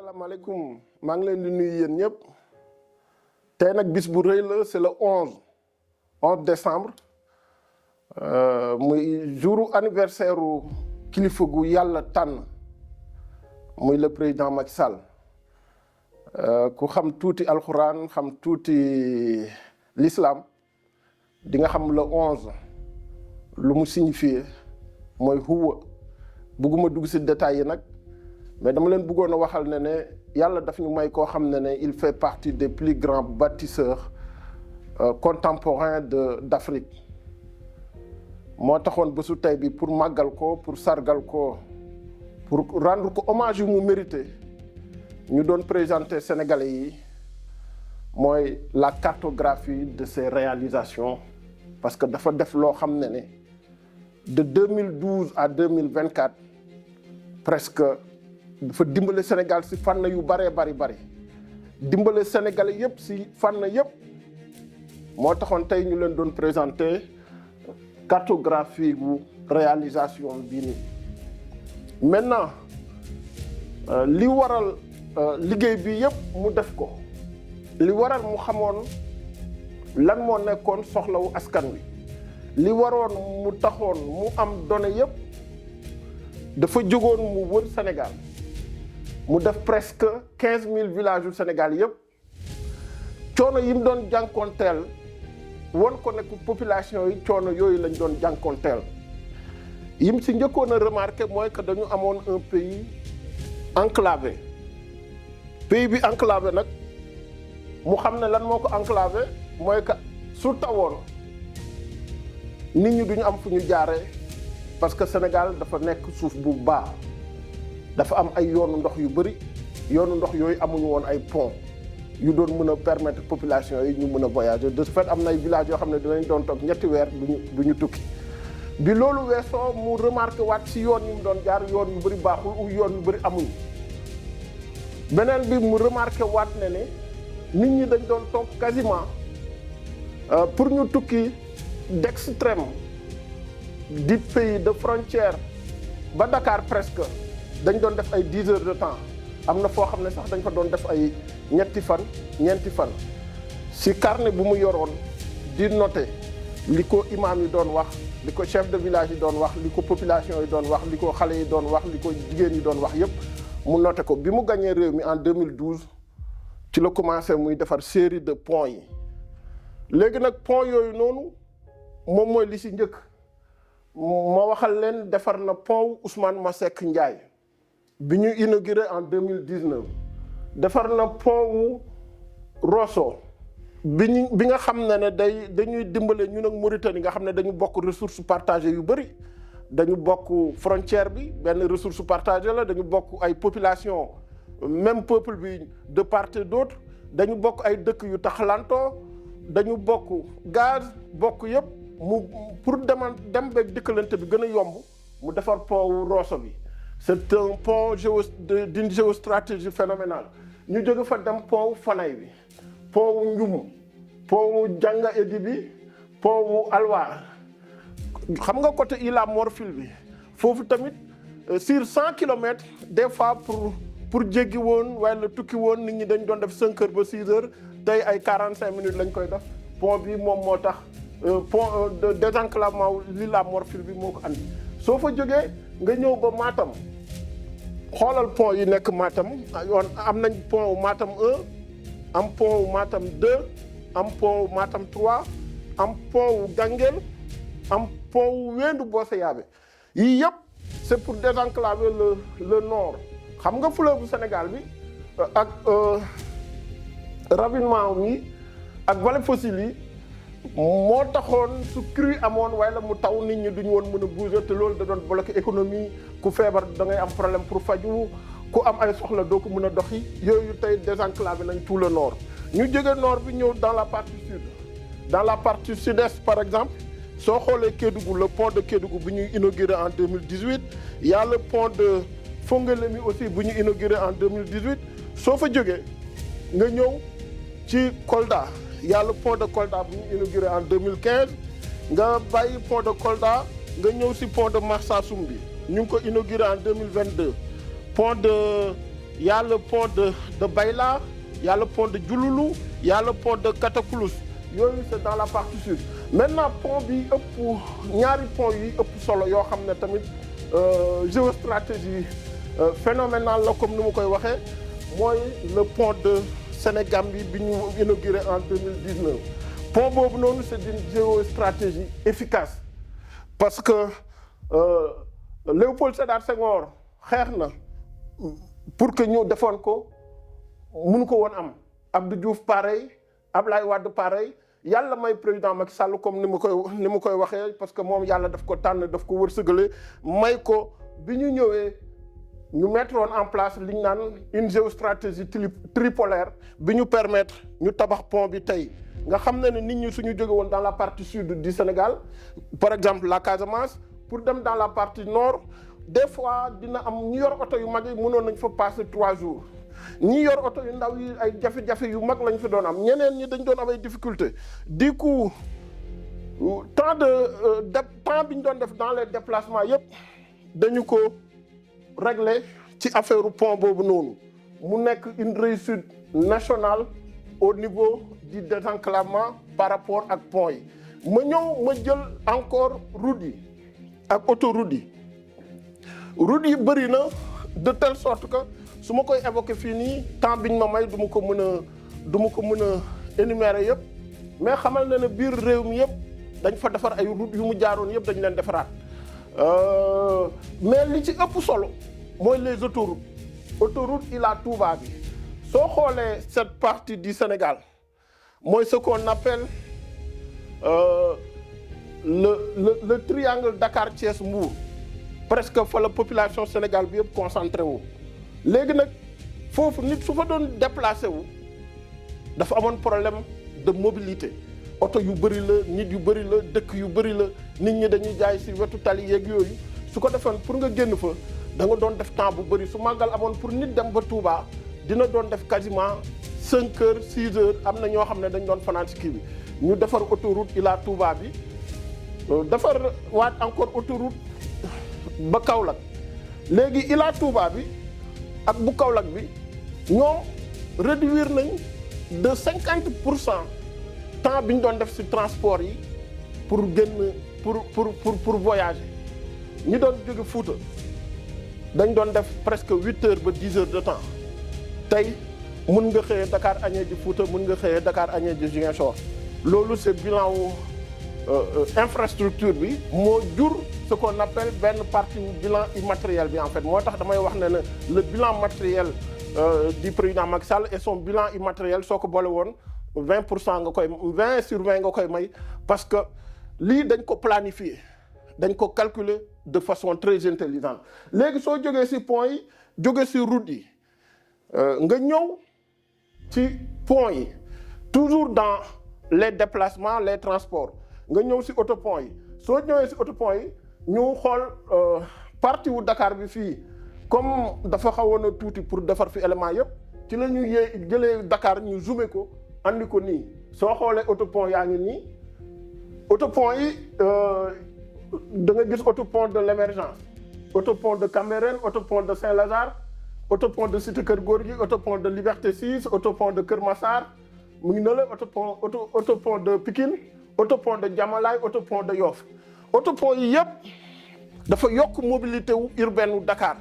asalaamaaleykum maa ngi leen di nuyu yéen ñëpp tey nag bis bu rëy la c'est le 11 décembre muy jouru anniversaire u kilifa gu yàlla tànn muy le président Macky Sall ku xam tuuti alxuraan xam tuuti l'islam di nga xam le 11 lu mu signifié mooy huwa bëgguma dugg ci détails yi nag mais dama leen bëggoon a waxal ne yàlla daf ñu may koo xam ne il fait partie des plus grands bâtisseurs contemporains d'Afrique moo taxoon bésu tey bi pour màggal ko pour sargal ko pour rendre ko hommage yu mu mérité ñu doon présenter Sénégalais yi mooy la cartographie de ses réalisations parce que dafa def loo xam ne de 2012 à 2024 presque dafa dimbale Sénégal si fànn yu bëree bari dimbale Sénégalais yëpp si fànn yëpp moo taxoon tey ñu leen doon présenter cartographie bu réalisation bii nii. maintenant li waral liggéey bi yëpp mu def ko li waral mu xamoon lan moo nekkoon soxlawu askan wi li waroon mu taxoon mu am données yëpp dafa jógoon mu wër Sénégal mu def presque 15000 villages yu Sénégal yëpp coono yi mu doon jànkoonteel won ko nekk population yi coono yooyu lañ doon jànkoonteel yim si njëkkoon a remarqué mooy que dañu amoon un pays enclavé pays bi enclavé nag mu xam ne lan moo ko enclavé mooy que su tawoon nit ñi duñu am fu ñu jaaree parce que Sénégal dafa nekk suuf bu baax dafa am ay yoonu ndox yu bëri yoonu ndox yooyu amuñu woon ay pont yu doon mën a permettre population yi ñu mën a voyager de ce fait am na ay villages yoo xam ne dinañ doon toog ñetti weer duñu tukki bi loolu weesoo mu remarqué waat si yoon yi mu doon jaar yoon yu bëri baaxul ou yoon yu bëri amuñu beneen bi mu remarqué waat ne nit ñi dañ doon toog quasiment pour ñu tukki d'extrême du pays de frontière ba Dakar presque dañ doon def ay 10 heures de temps am na foo xam ne sax dañ fa doon def ay ñeenti fan si carnet bu mu yoroon di noter li ko imam yi doon wax li ko chef de village yi doon wax li ko population yi doon wax li ko xale yi doon wax li ko jigéen yi doon wax yépp mu noter ko bi mu gagné réew mi en 2012 ci la commencé muy defar série de ponts yi léegi nag pont yooyu noonu moom mooy li si njëkk ma waxal leen defar na pont Ousmane Masseck Ndiaye bi ñu inauguré en 2019 defar na pont wu Rosso bi nga xam ne dañuy dimbale ñun ak Mauritanie nga xam ne dañu bokk ressources partagées yu bëri dañu bokk frontière bi benn ressource partagée la dañu bokk ay population même peuple bi de part et d'autre dañu bokk ay dëkk yu taxalantoo dañu bokk gaz bokk yëpp mu pour dem beeg dëkkalante bi gën a yomb mu defar pont wu Rosso bi c'est un pont d'une géostratégie phénoménale ñu jóge fa dem pont wu Fanay bi pont wu Ndioum pont wu Janga Edi bi pont wu Alwar xam nga côté Ila Morphil bi foofu tamit sur 100 kilomètres des fois pour jéggi woon waaye la tukki woon nit ñi dañ doon def 5 heures ba 6 heures tey ay 45 minutes lañ koy def pont bi moom moo tax pont de désenclavement wu Ila Morphil bi moo ko andi soo fa jógee nga ñëw ba Matam xoolal pont yi nekk Matam yoon am nañ pont wu Matam 1 am pont wu Matam 2 am pont wu Matam 3 am pont wu Ganguel am pont wu Wendu Bosse Yaabe yii yëpp c'est pour désenclaver le nord xam nga fleuve bu Sénégal bi ak ravinement mi ak vallée fossile yi moo taxoon su crue amoon waaye la mu taw nit ñi duñu woon mën a bouger te loolu da doon bloquer économie ku feebar da ngay am problème pour faju ku am ay soxla doo ko mën a doxi yooyu tey désenclavé nañ tout le nord ñu jóge nord bi ñëw dans la partie sud dans la partie sud-est par exemple soo xoolee Kédougou le pont de Kédougou bu ñuy inauguré en 2018 y a le pont de Fongolémi aussi bu ñu inauguré en 2018 soo fa jógee nga ñëw ci Kolda y a le pont de Kolda bu ñu inauguré en 2015 nga bàyyi pont de Kolda nga ñëw si pont de Marsassoum bi ñu ngi ko inauguré en 2022 pont de il y a le pont de Bayla, il y a le pont de Diouloulou, il y a le pont de Katakoulous. Yooyu c'est dans la partie sud. Maintenant pont bi ëpp ñaari pont yi ëpp solo yoo xam ne tamit géostratégie phénoménale la comme ni ma koy waxee mooy le pont de Sénégambie bi ñu inauguré en 2019. Pont boobu noonu c'est une géostratégie efficace parce que Léopold Sédar Senghor xeex na pour que ñu defoon ko mënu ko woon am. Abdou Diouf pareil, Ablaye Wade pareil, yàlla may président Macky Sall comme ni mu koy waxee parce que moom yàlla daf ko tànn daf ko wërsëgale may ko bi ñu ñëwee ñu mettre en place li ñu naan une géostratégie tripolaire bi ñu permettre ñu tabax pont bi tey nga xam ne nit ñi suñu jóge woon dans la partie sud du Sénégal par exemple la Casamance pour dem dans la partie nord des fois dina am ñu yor oto yu mag yi mënoon nañ fa passer 3 jours ñi yor oto yu ndaw yi ay jafe-jafe yu mag lañ fi doon am ñeneen ñi dañ doon am ay difficultés du coup temps bi ñu doon def dans les déplacements yëpp dañu ko régler ci affaire pont boobu noonu mu nekk une réussite nationale au niveau du désenclavement par rapport ak pont yi ma jël encore route yi ak autoroute yi bëri na de telle sorte que su ma koy évoquer fii nii temps biñ ma may du ma ko mën a énumérer yëpp mais xamal na ne biir réew mi yëpp dañ fa defar ay route yu mu jaaroon yëpp dañ leen defaraat mais li ci ëpp solo mooy les autoroute Ila Touba bi soo xoolee cette partie du Sénégal mooy ce qu'on appelle le triangle Dakar Thiès Mbour presque fa la population Sénégal bi yëpp concentré wu léegi nag foofu nit su fa doon déplacé wu dafa amoon problème de mobilité oto yu bëri la nit yu bëri la dëkk yu bëri la nit ñi dañuy jaay ci wetu tali yeeg yooyu su ko defoon pour nga génn fa da nga doon def temps bu bëri su màggal amoon pour nit dem ba Touba dina doon def quasiment 5 heures 6 heures am na ñoo xam ne dañ doon fanaan ci kii bi ñu defar autoroute Ila Touba bi defar waat encore autoroute ba Kaolack léegi Ila Touba bi ak bu Kaolack bi ñoom réduire nañ de 50% temps bi ñu doon def ci transport yi pour génn pour voyager ñi doon jóge Fuuta dañ doon def presque 8 heures ba 10 heures de temps tey mën nga xëyee Dakar añee ji Fuuta mën nga xëyee Dakar añee ji Ziguinchor loolu c'est bilan wu infrastructure bi moo jur ce qu'on appelle benn partie bilan immatériel bi en fait moo tax damay wax ne le bilan matériel du président Macky Sall et son bilan immatériel soo ko boole woon 20% nga koy 20/20 nga koy may parce que lii dañ ko planifier dañ ko calculer de façon très intelligente léegi soo jógee ci pont yi jógee ci route yi nga ñëw ci pont yi toujours dans les déplacements les transports nga ñëw ci autopont yi soo ñëwee ci autopont yi ñu xool partie wu Dakar bi fii comme dafa xawoon a tuuti pour defar fi élément yëpp ci la ñu jëlee Dakar ñu zoomé ko andi ko nii soo xoolee autopont yaa ngi nii autopont yi da nga gis autopont de l'émergence autopont de Cambérène autopont de Saint-Lazare autopont de Cité Keur Gorgui autopont de Liberté 6 autopont de Keur Massar mu ngi ne la autopont de Pikine autopont de Diamalaye autopont de Yoff autopont yi yëpp dafa yokk mobilité wu urbaine wu Dakar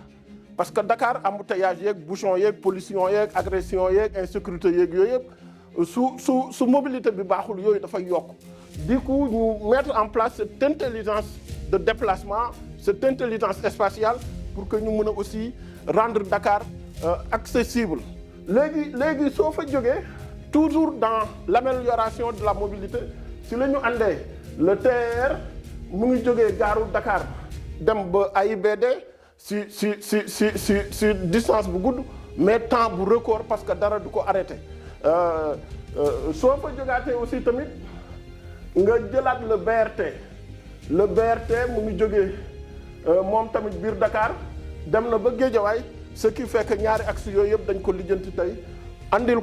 parce que Dakar embouteillage yeeg bouchon yeeg pollution yeeg agression yeeg insécurité yeeg yooyu yëpp su mobilité bi baaxul yooyu dafay yokk du coup ñu mettre en place cette intelligence de déplacement cette intelligence spatiale pour que ñu mën a aussi rendre Dakar accessible léegi soo fa jógee toujours dans l'amélioration de la mobilité si la ñu àndee le TER mu ngi jógee gaaru Dakar dem ba AIBD si distance bu gudd mais temps bu record parce que dara du ko arrêté soo fa jógaatee aussi tamit nga jëlaat le BRT mu ngi jógee moom tamit biir Dakar dem na ba Guédiawaye ce qui fait que ñaari axe yooyu yëpp dañ ko lijjanti tey andil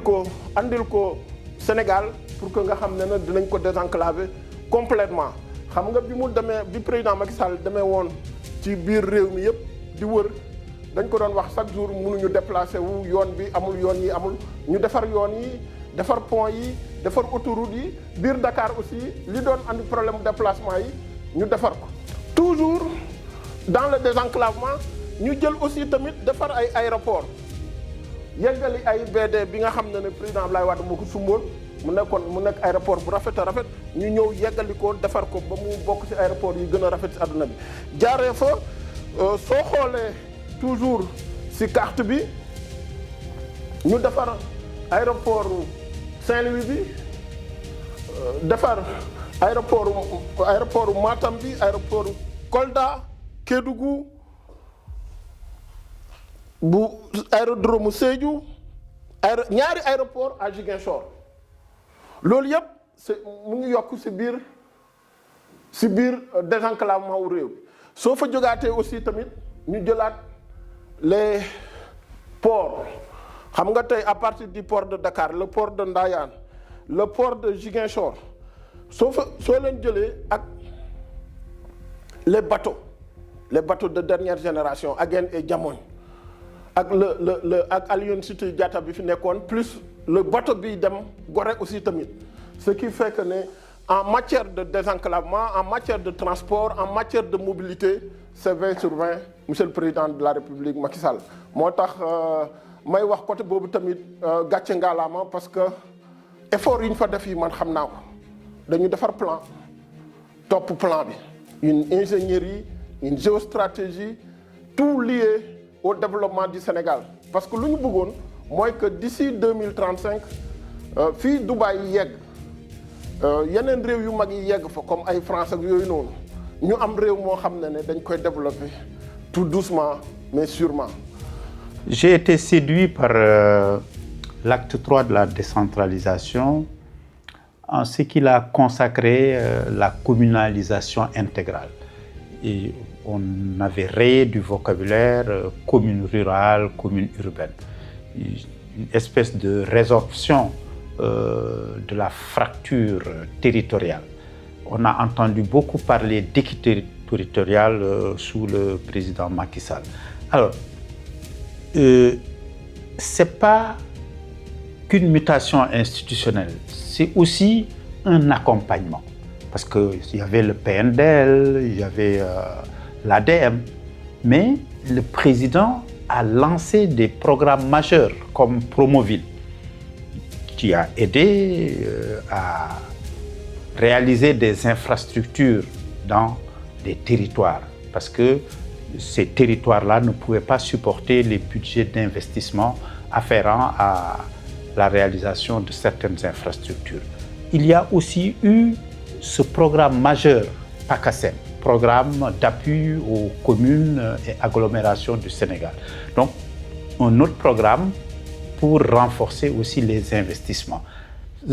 ko Sénégal pour que nga xam ne na dinañ ko désenclaver complètement xam nga bi président Macky Sall demee woon ci biir réew mi yëpp di wër dañ ko doon wax chaque jour mënuñu déplacer wu yoon bi amul yoon yi amul ñu defar yoon yi defar pont yi defar autoroute yi biir Dakar aussi li doon andi problème déplacement yi ñu defar ko. toujours dans le désenclavement ñu jël aussi tamit defar ay aéroport yeggali AIBD bi nga xam ne président Abdoulaye Wade moo ko sumboon mu nekk aéroport bu rafet a rafet ñu ñëw yeggali ko defar ko ba mu bokk ci aéroport yi gën a rafet ci àdduna bi jaaree fa soo xoolee toujours ci carte bi ñu defar aéroport Saint-Louis bi defar aéroport Matam bi aéroport Kolda Kédougou bu aérodrome Sédhiou ñaari aéroport à Ziguinchor loolu yëpp mu ngi yokk ci biir désenclavement wu réew soo fa jógaatee aussi tamit ñu jëlaat les ports xam nga tey à partir du port de Dakar le port de Ndayane le port de Ziguinchor soo leen jëlee ak les bateaux de dernière génération Aguène et Diamogne ak ak Aline Sitoé Diatta bi fi nekkoon plus le bateau bi dem Gorée aussi tamit ce qui fait que en matière de désenclavement en matière de transport en matière de mobilité c'est 20 sur 20 monsieur le président de la République Macky Sall moo tax may wax côté boobu tamit gàcce ngaalaama parce que effort yi ñu fa def yi man xam naa ko dañu defar plan topp plan bi une ingénierie une géostratégie tout lié au développement du Sénégal parce que lu ñu bëggoon mooy que d'ici 2035 fii Dubaï yi yegg yeneen réew yu mag yi yegg fa comme ay France ak yooyu noonu ñu am réew moo xam ne dañ koy développer tout doucement mais sûrement. J'ai été séduit par l'acte 3 de la décentralisation en ce qu'il a consacré la communalisation intégrale. Et on avait rayé du vocabulaire commune rurale, commune urbaine. Une espèce de résorption de la fracture territoriale. On a entendu beaucoup parler d'équité territoriale sous le président Macky Sall. Alors, c'est pas qu'une mutation institutionnelle, c'est aussi un accompagnement. Parce qu'il y avait le PNDL, il y avait l'ADM, mais le président a lancé des programmes majeurs comme Promoville, qui a aidé à réaliser des infrastructures dans des territoires, parce que ces territoires-là ne pouvaient pas supporter les budgets d'investissement afférents à la réalisation de certaines infrastructures. Il y a aussi eu ce programme majeur, PACASEN, programme d'appui aux communes et agglomérations du Sénégal. Donc, un autre programme pour renforcer aussi les investissements.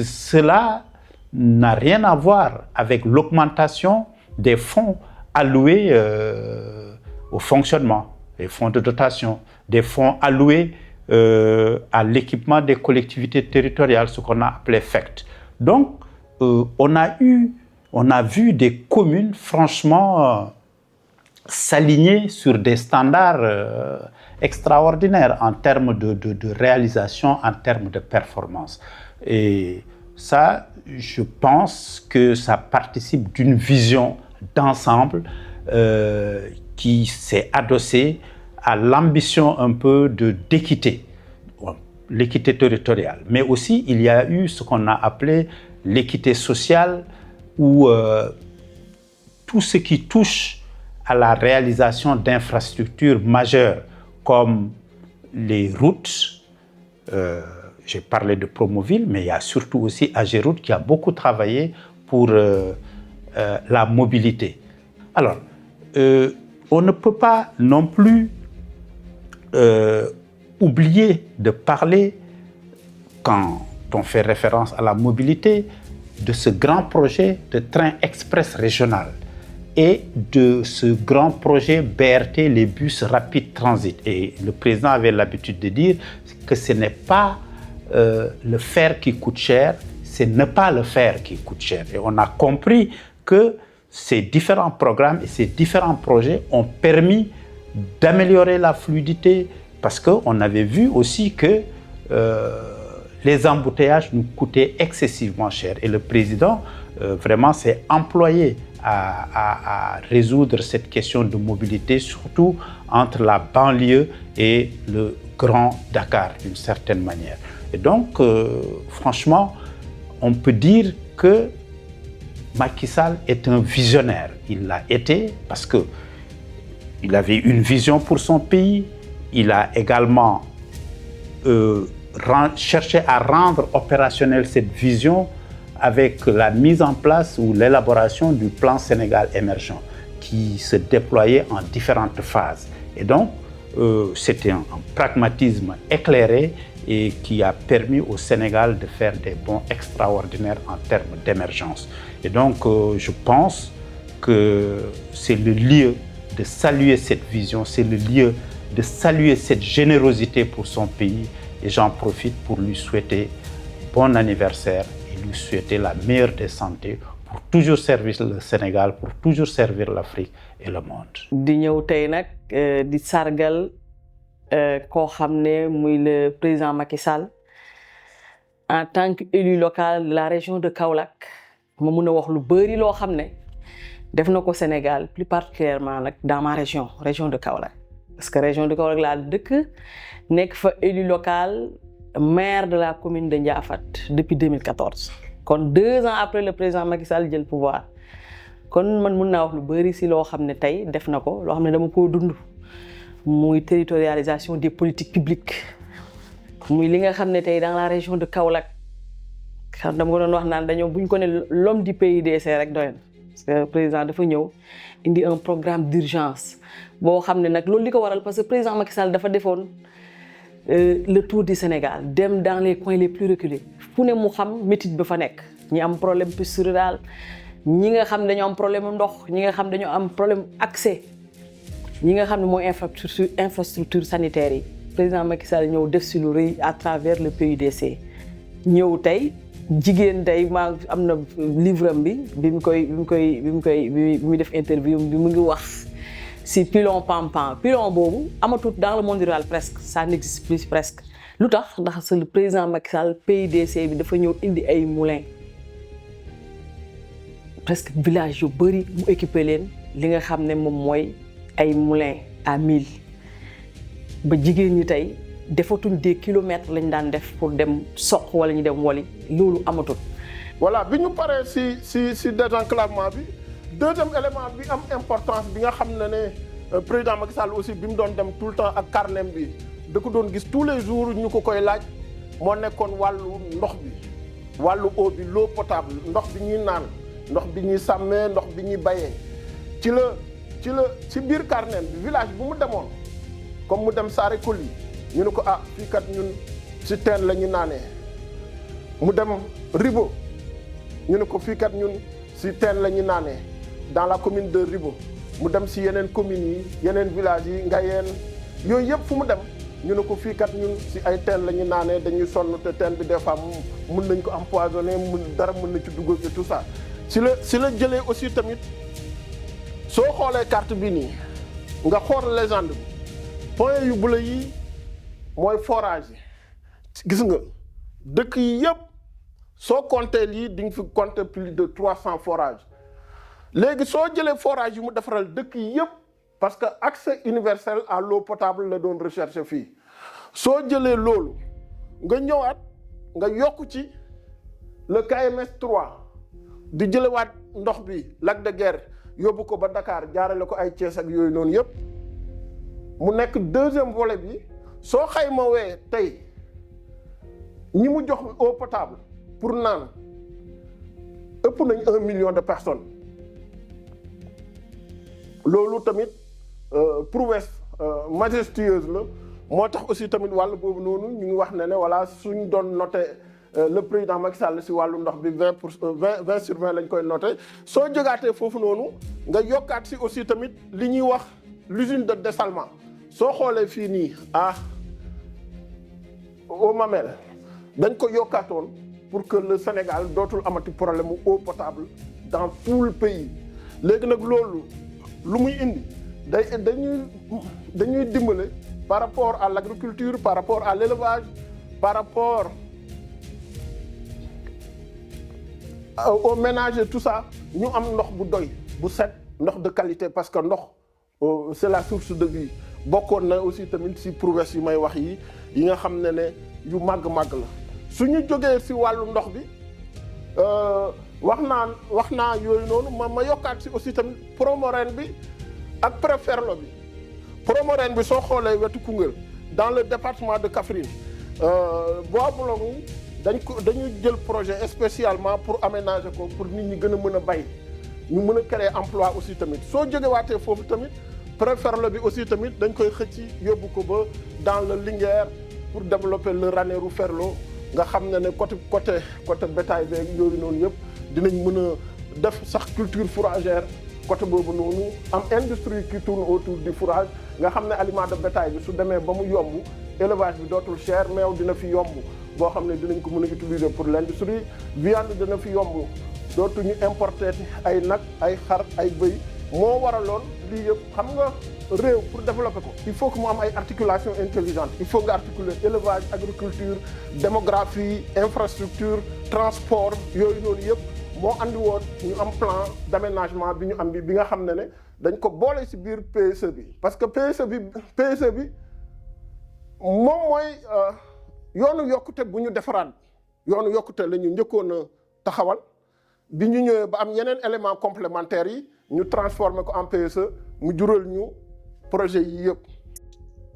Cela n'a rien à voir avec l'augmentation des fonds alloués au fonctionnement, les fonds de dotation, des fonds alloués à l'équipement des collectivités territoriales, ce qu'on a appelé FECT. Donc, on a vu des communes franchement s'aligner sur des standards extraordinaires en termes de réalisation, en termes de performance. Et ça, je pense que ça participe d'une vision d'ensemble qui s'est adossée à l'ambition un peu d'équité, l'équité territoriale. Mais aussi, il y a eu ce qu'on a appelé l'équité sociale, où tout ce qui touche à la réalisation d'infrastructures majeures, comme les routes, j'ai parlé de Promoville, mais il y a surtout aussi Ageroute qui a beaucoup travaillé pour la mobilité. Alors, on ne peut pas non plus oublier de parler, quand on fait référence à la mobilité, de ce grand projet de train express régional et de ce grand projet BRT, les bus rapides transit. Et le président avait l'habitude de dire que ce n'est pas le faire qui coûte cher, c'est ne pas le faire qui coûte cher. Et on a compris que ces différents programmes et ces différents projets ont permis d'améliorer la fluidité, parce qu'on avait vu aussi que les embouteillages nous coûtaient excessivement cher. Et le président vraiment s'est employé à résoudre cette question de mobilité, surtout entre la banlieue et le Grand Dakar, d'une certaine manière. Et donc, franchement, on peut dire que Macky Sall est un visionnaire. Il l'a été parce qu'il avait une vision pour son pays. Il a également cherché à rendre opérationnelle cette vision avec la mise en place ou l'élaboration du plan Sénégal émergent qui se déployait en différentes phases. Et donc, c'était un pragmatisme éclairé et qui a permis au Sénégal de faire des bonds extraordinaires en termes d'émergence. Et donc, je pense que c'est le lieu de saluer cette vision, c'est le lieu de saluer cette générosité pour son pays. Et j'en profite pour lui souhaiter bon anniversaire et lui souhaiter la meilleure des santé pour toujours servir le Sénégal, pour toujours servir l'Afrique et le monde. di ñëw tey nag di sargal koo xam ne muy le président Macky Sall en tant qu'élu local de la région de Kaolack ma mun a wax lu bëri loo xam ne def na ko Sénégal plus particulièrement nag dans ma région de Kaolack parce que région de Kaolack laa dëkk nekk fa élu local maire de la commune de Ndiafate depuis 2014 kon 2 ans après le président Macky Sall jël pouvoir kon man mun naa wax lu bëri si loo xam ne tey def na ko loo xam ne dama koo dund muy territorialisation des politiques publiques muy li nga xam ne tey dans la région de Kaolack xam dama ko doon wax naan dañoo buñ ko ne l'homme du PUDC rek doy na parce que président dafa ñëw indi un programme d'urgence boo xam ne nag loolu li ko waral parce que président Macky Sall dafa defoon le tour du Sénégal dem dans les coins les plus reculés fu ne mu xam métit ba fa nekk ñi am problème piste rurale ñi nga xam ne dañoo am problème ndox ñi nga xam ne dañoo am problème accès ñi nga xam ne mooy infrastructure sanitaire yi président Macky Sall ñëw def si lu rëy à travers le PUDC ñëw tey jigéen tey maa am na livre am bi bi muy def interview bi mu ngi wax si pilon pampan pilon boobu amatut dans le monde rural presque ça n'existe plus presque lu tax ndax le président Macky Sall PUDC bi dafa ñëw indi ay moulins presque village yu bëri mu équipé leen li nga xam ne moom mooy ay moulins à 1000 ba jigéen ñi tey defatuñ des kilomètres lañ daan def pour dem soq wala ñu dem woli loolu amatul. voilà bi ñu paree si désenclavement bi deuxième élément bi am importance bi nga xam ne président Macky Sall aussi bi mu doon dem tout le temps ak carnet bi da ko doon gis tous les jours ñu ko koy laaj moo nekkoon wàllu ndox bi wàllu eau bi l'eau potable ndox bi ñuy naan ndox bi ñuy sàmmee ndox bi ñuy bayee ci biir carnet bi village bu mu demoon comme mu dem Saare Koli ñu ne ko fii kat ñun si teen la ñu naanee mu dem Ribo ñu ne ko fii kat ñun si teen la ñu naanee dans la commune de Ribo mu dem si yeneen communes yi yeneen villages yi Ngayeen yooyu yëpp fu mu dem ñu ne ko fii kat ñun si ay teen la ñu naanee dañuy sonn te teen bi des fois mun nañ ko empoisonné dara mën na ci dugg et tout ça si la jëlee aussi tamit soo xoolee carte bi nii nga xool légende bi point yu bula yi mooy forage yi gis nga dëkk yi yëpp soo compter lii di nga fi compter plus de 300 forages léegi soo jëlee forage yi mu defaral dëkk yi yëpp parce que accès universel à l'eau potable la doon recherche fii soo jëlee loolu nga ñëwaat nga yokk ci le KMS 3 di jëlewaat ndox bi lac de Guiers yóbbu ko ba Dakar jaarale ko ay Thiès ak yooyu noonu yëpp mu nekk deuxième volet bi soo xaymawee tey ñi mu jox eau potable pour naan ëpp nañ 1 million de personnes loolu tamit prouesse majestueuse la moo tax aussi tamit wàllu boobu noonu ñu ngi wax ne voilà suñ doon noté le président Macky Sall si wàllu ndox bi 20 sur 20 lañ koy noté soo jógaatee foofu noonu nga yokkaat si aussi tamit li ñuy wax l'usine de dessalement soo xoolee fii nii au Mamel dañ ko yokkaatoon pour que le Sénégal dootul amati problème mu eau potable dans tout le pays léegi nag loolu lu muy indi dañuy dañuy dimbale par rapport à l'agriculture, par rapport à l'élevage, par rapport au ménage et tout ça, ñu am ndox bu doy bu set ndox de qualité parce que ndox c'est la source de vie. bokkoon na aussi tamit si prouesse yi may wax yi nga xam ne yu màgg-màgg la su ñu jógee si wàllu ndox bi wax naa yooyu noonu ma yokkaat si aussi tamit Promorène bi ak Préferlo bi. Promorène bi soo xoolee wetu Koungheul dans le département de Kaffrine Bois Boulongou dañu jël projet spécialement pour aménager ko pour nit ñi gën a mën a bay ñu mën a créer emploi aussi tamit soo jógewaatee foofu tamit Préferlo bi aussi tamit dañ koy xëcc yóbbu ko ba dans le Linguère pour développer le Ranérou Ferlo nga xam ne côté bétail beeg yooyu noonu yëpp dinañ mën a def sax culture fourragère côté boobu noonu am industrie qui tourne autour du fourrage nga xam ne aliment de bétail bi su demee ba mu yomb élevage bi dootul cher meew dina fi yomb boo xam ne dinañ ko mën a utiliser pour l'industrie viande dina fi yomb dootuñu importer ay nag ay xar ay bëy moo waraloon lii yëpp xam nga réew pour développer ko il faut que mu am ay articulation intelligente il faut nga articuler élevage agriculture démographie infrastructure transport yooyu noonu yëpp moo andi woon ñu am plan d'aménagement bi ñu am bi nga xam ne dañ ko boole ci biir PSE bi parce que PSE bi moom mooy yoonu yokkute bu ñu defaraat yoonu yokkute la ñu njëkkoon a taxawal bi ñu ñëwee ba am yeneen éléments complémentaires yi ñu transformer ko en PSE mu jural ñu projet yi yëpp.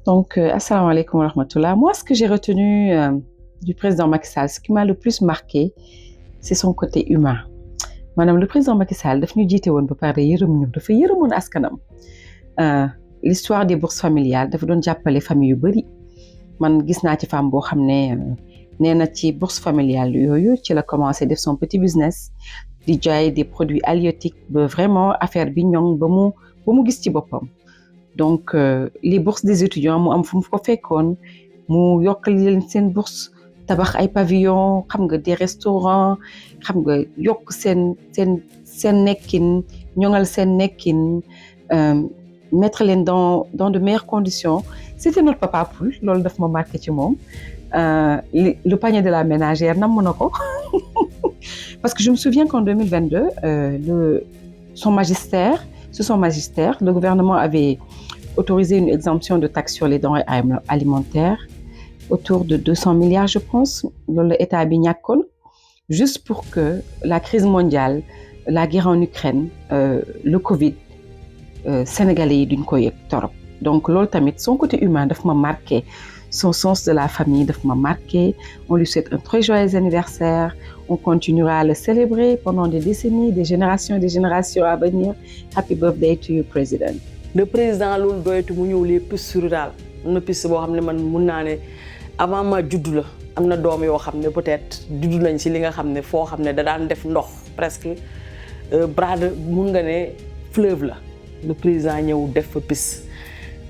Donc assalamu alaikum wa rahmatullah. Moi, ce que j'ai retenu du président Macky Sall, ce qui m'a le plus marqué, c'est son côté humain. Maanaam le président Macky Sall daf ñu jiite woon ba pare yërëm ñu dafa yërëmoon askanam. L'histoire des bourses familiales dafa doon jàppale famille yu bari. Man gis naa ci femme boo xam ne nee na ci bourse familiale yooyu ci la commencé def son petit business di jaay des produits halieutiques ba vraiment affaire bi ñoŋ ba mu gis ci boppam. Donc les bourses des étudiants mu am fu mu ko fekkoon mu yokkal leen seen bourse tabax ay pavillons xam nga des restaurants xam nga yokk seen nekkin ñoŋal seen nekkin mettre leen dans de meilleures conditions. C'était notre papa Poul loolu daf ma marqué ci moom le panier de la ménagère namm na ko parce que je me souviens qu'en 2022 sous son magistère le gouvernement avait autorisé une exemption de taxes sur les denrées alimentaires autour de 200 milliards je pense loolu la état bi ñàkkoon juste pour que la crise mondiale la guerre en Ukraine le Covid sénégalais yi duñ ko yëg torop. Donc loolu tamit son côté humain daf ma marqué son sens de la famille daf ma marqué on lui souhaite un très joyeux anniversaire on continuera à le célébrer pendant des décennies des générations à venir happy birthday to you président. Le président loolu doyatu mu ñëw les pistes rurales am na piste boo xam ne man mun naa ne avant ma juddu la am na doom yoo xam ne peut-être juddu nañ ci li nga xam ne foo xam ne da daan def ndox presque bras de mun nga ne fleuve la le président ñëw def fa piste.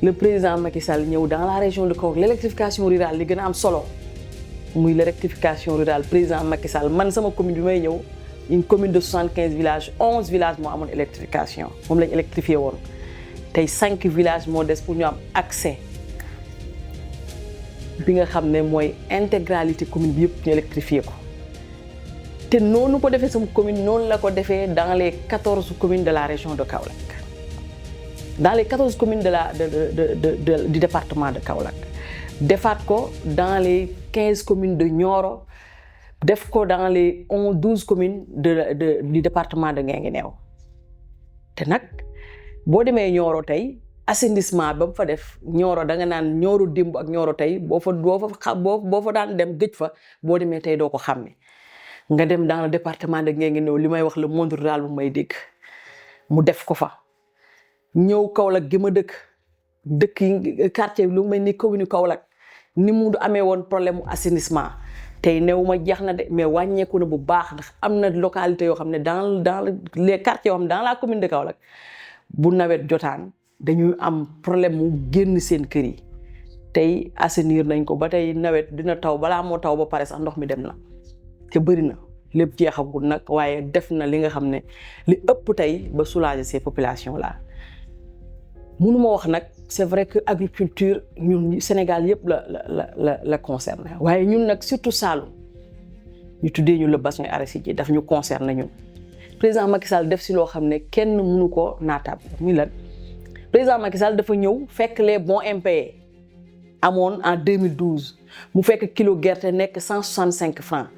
Le président Macky Sall ñëw dans la région de Kaolack l'électrification rurale li gën a am solo muy l'électrification rurale président Macky Sall man sama commune bi may ñëw une commune de 75 villages 11 villages moo amoon électrification moom lañ électrifié woon tey 5 villages moo des pour ñu am accès bi nga xam ne mooy intégralité commune bi yëpp ñu électrifié ko te noonu ko defee sama commune noonu la ko defee dans les 14 communes de la région de Kaolack. Dans les 14 communes du département de Kaolack defaat ko dans les 15 communes de Nioro def ko dans les 12 communes du département de Guinguinéo te nag boo demee Nioro tey assainissement ba mu fa def Nioro da nga naan Nioro démb ak Nioro tey boo fa daan dem gëj fa boo demee tey doo ko xàmme nga dem dans le département de Guinguinéo li may wax le monde rural bu may dégg mu def ko fa. ñëw Kaolack gi ma dëkk yi quartier lu mel ni commune Kaolack ni mu amee woon problème mu assainissement tey new ma jeex na de mais wàññeeku na bu baax ndax am na localité yoo xam ne dans les quartiers yoo xam ne dans la commune de Kaolack bu nawet jotaan dañuy am problème mu génn seen kër yi tey assainir nañ ko ba tey nawet dina taw balaa moo taw ba pare sax ndox mi dem na te bëri na lépp jeexagul nag waaye def na li nga xam ne li ëpp tey ba soulager ces populations là. mënuma wax nag c'est vrai que agriculture ñun Sénégal yëpp la concerné waaye ñun nag surtout Saloum ñu tuddee ñu le bassin arachidier daf ñu concerné ñun président Macky Sall def si loo xam ne kenn mënu ko naataab muy lan président Macky Sall dafa ñëw fekk les bons impayés amoon en 2012 mu fekk kilo gerte nekk 165 francs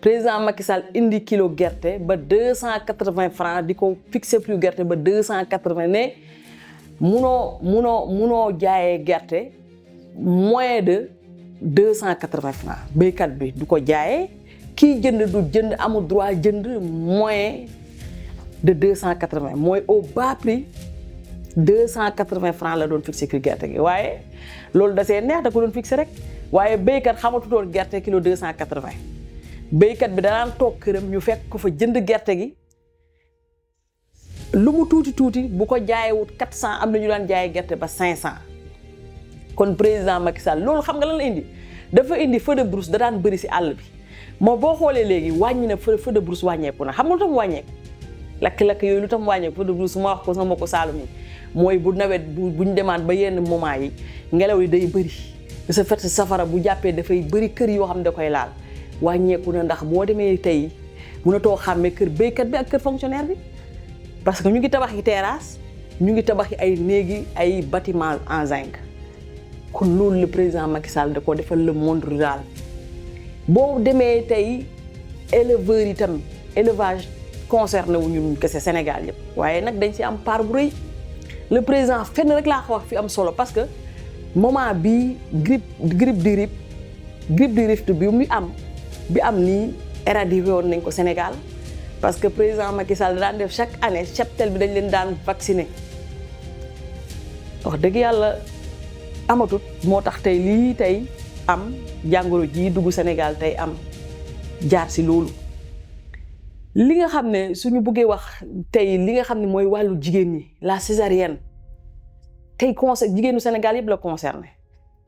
président Macky Sall indi kilo gerte ba 280 francs di ko fixé prix gerte ba 280 ne munoo jaayee gerte moins de 280 francs béykat bi du ko jaayee kii jënd du jënd amul droit jënd moins de 280 mooy au bas prix 280 francs la doon fixé prix gerte gi waaye loolu da see neex da ko doon fixé rek waaye béykat xamatutoon gerte kilo 280 béykat bi danaan toog këram ñu fekk ko fa jënd gerte gi lu mu tuuti bu ko jaayewut 400 am na ñu daan jaayee gerte ba 500 kon président Macky Sall loolu xam nga lan la indi dafa indi feu de brousse da daan bëri si àll bi moo boo xoolee léegi wàññi na feu de brousse wàññeeku na xam nga lu tam wàññeeku lakk-lakk yooyu lu tam wàññeeku feu de brousse ma wax ko sama ko Saloum yi mooy bu nawet buñ demaat ba yenn moment yi ngelaw yi day bëri de ce fait safara bu jàppee dafay bëri kër yoo xam ne da koy laal wàññeeku na ndax boo demee tey mënatoo xàmmee kër béykat bi ak kër fonctionnaire bi parce que ñu ngi tabaxi terrasse ñu ngi tabaxi ay néegi ay bâtiment en zinc kon loolu le président Macky Sall da ko defal le monde rural boo demee tey éleveurs yi tam élevage concerné wu ñun kese Sénégal yëpp waaye nag dañ si am part bu rëy le président fenn rek laa ko wax fi am solo parce que moment bi grippe du Rift bi mu bi am nii éradiqué woon nañ ko Sénégal parce que président Macky Sall daan def chaque année cheptel bi dañ leen daan vacciner wax dëgg yàlla amatut moo tax tey lii tey am jàngoro ji dugg Sénégal tey am jaar si loolu li nga xam ne suñu buggee wax tey li nga xam ne mooy wàllu jigéen ñi la césarienne tey jigéenu Sénégal yëpp la concerné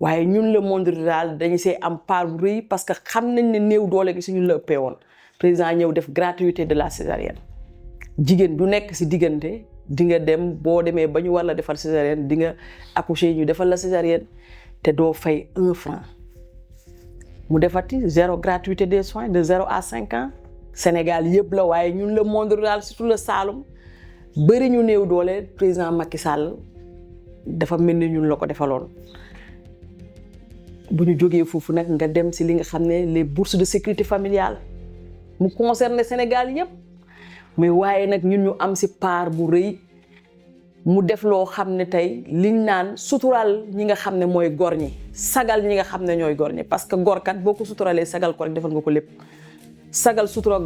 waaye ñun le monde rural dañu see am part bu rëy parce que xam nañ ne néew doole gi suñu la ëppee woon président ñëw def gratuité de la césarienne jigéen du nekk si diggante di nga dem boo demee ba ñu war la defal césarienne di nga accoucher ñu defal la césarienne te doo fay 1 franc mu defati 0 gratuité des soins de 0 à 5 ans Sénégal yëpp la waaye ñun le monde rural surtout le Saloum bëri ñu néew doole président Macky Sall dafa mel ni ñun la ko defaloon bu ñu jógee foofu nag nga dem si li nga xam ne les bourses de sécurité familiale mu concerné Sénégal yëpp mais waaye nag ñun ñu am si part bu rëy mu def loo xam ne tey liñ naan suturaal ñi nga xam ne mooy gor ñi sagal ñi nga xam ne ñooy gor ñi parce que gorkat boo ko suturalee sagal ko rek defal nga ko lépp sagal sutura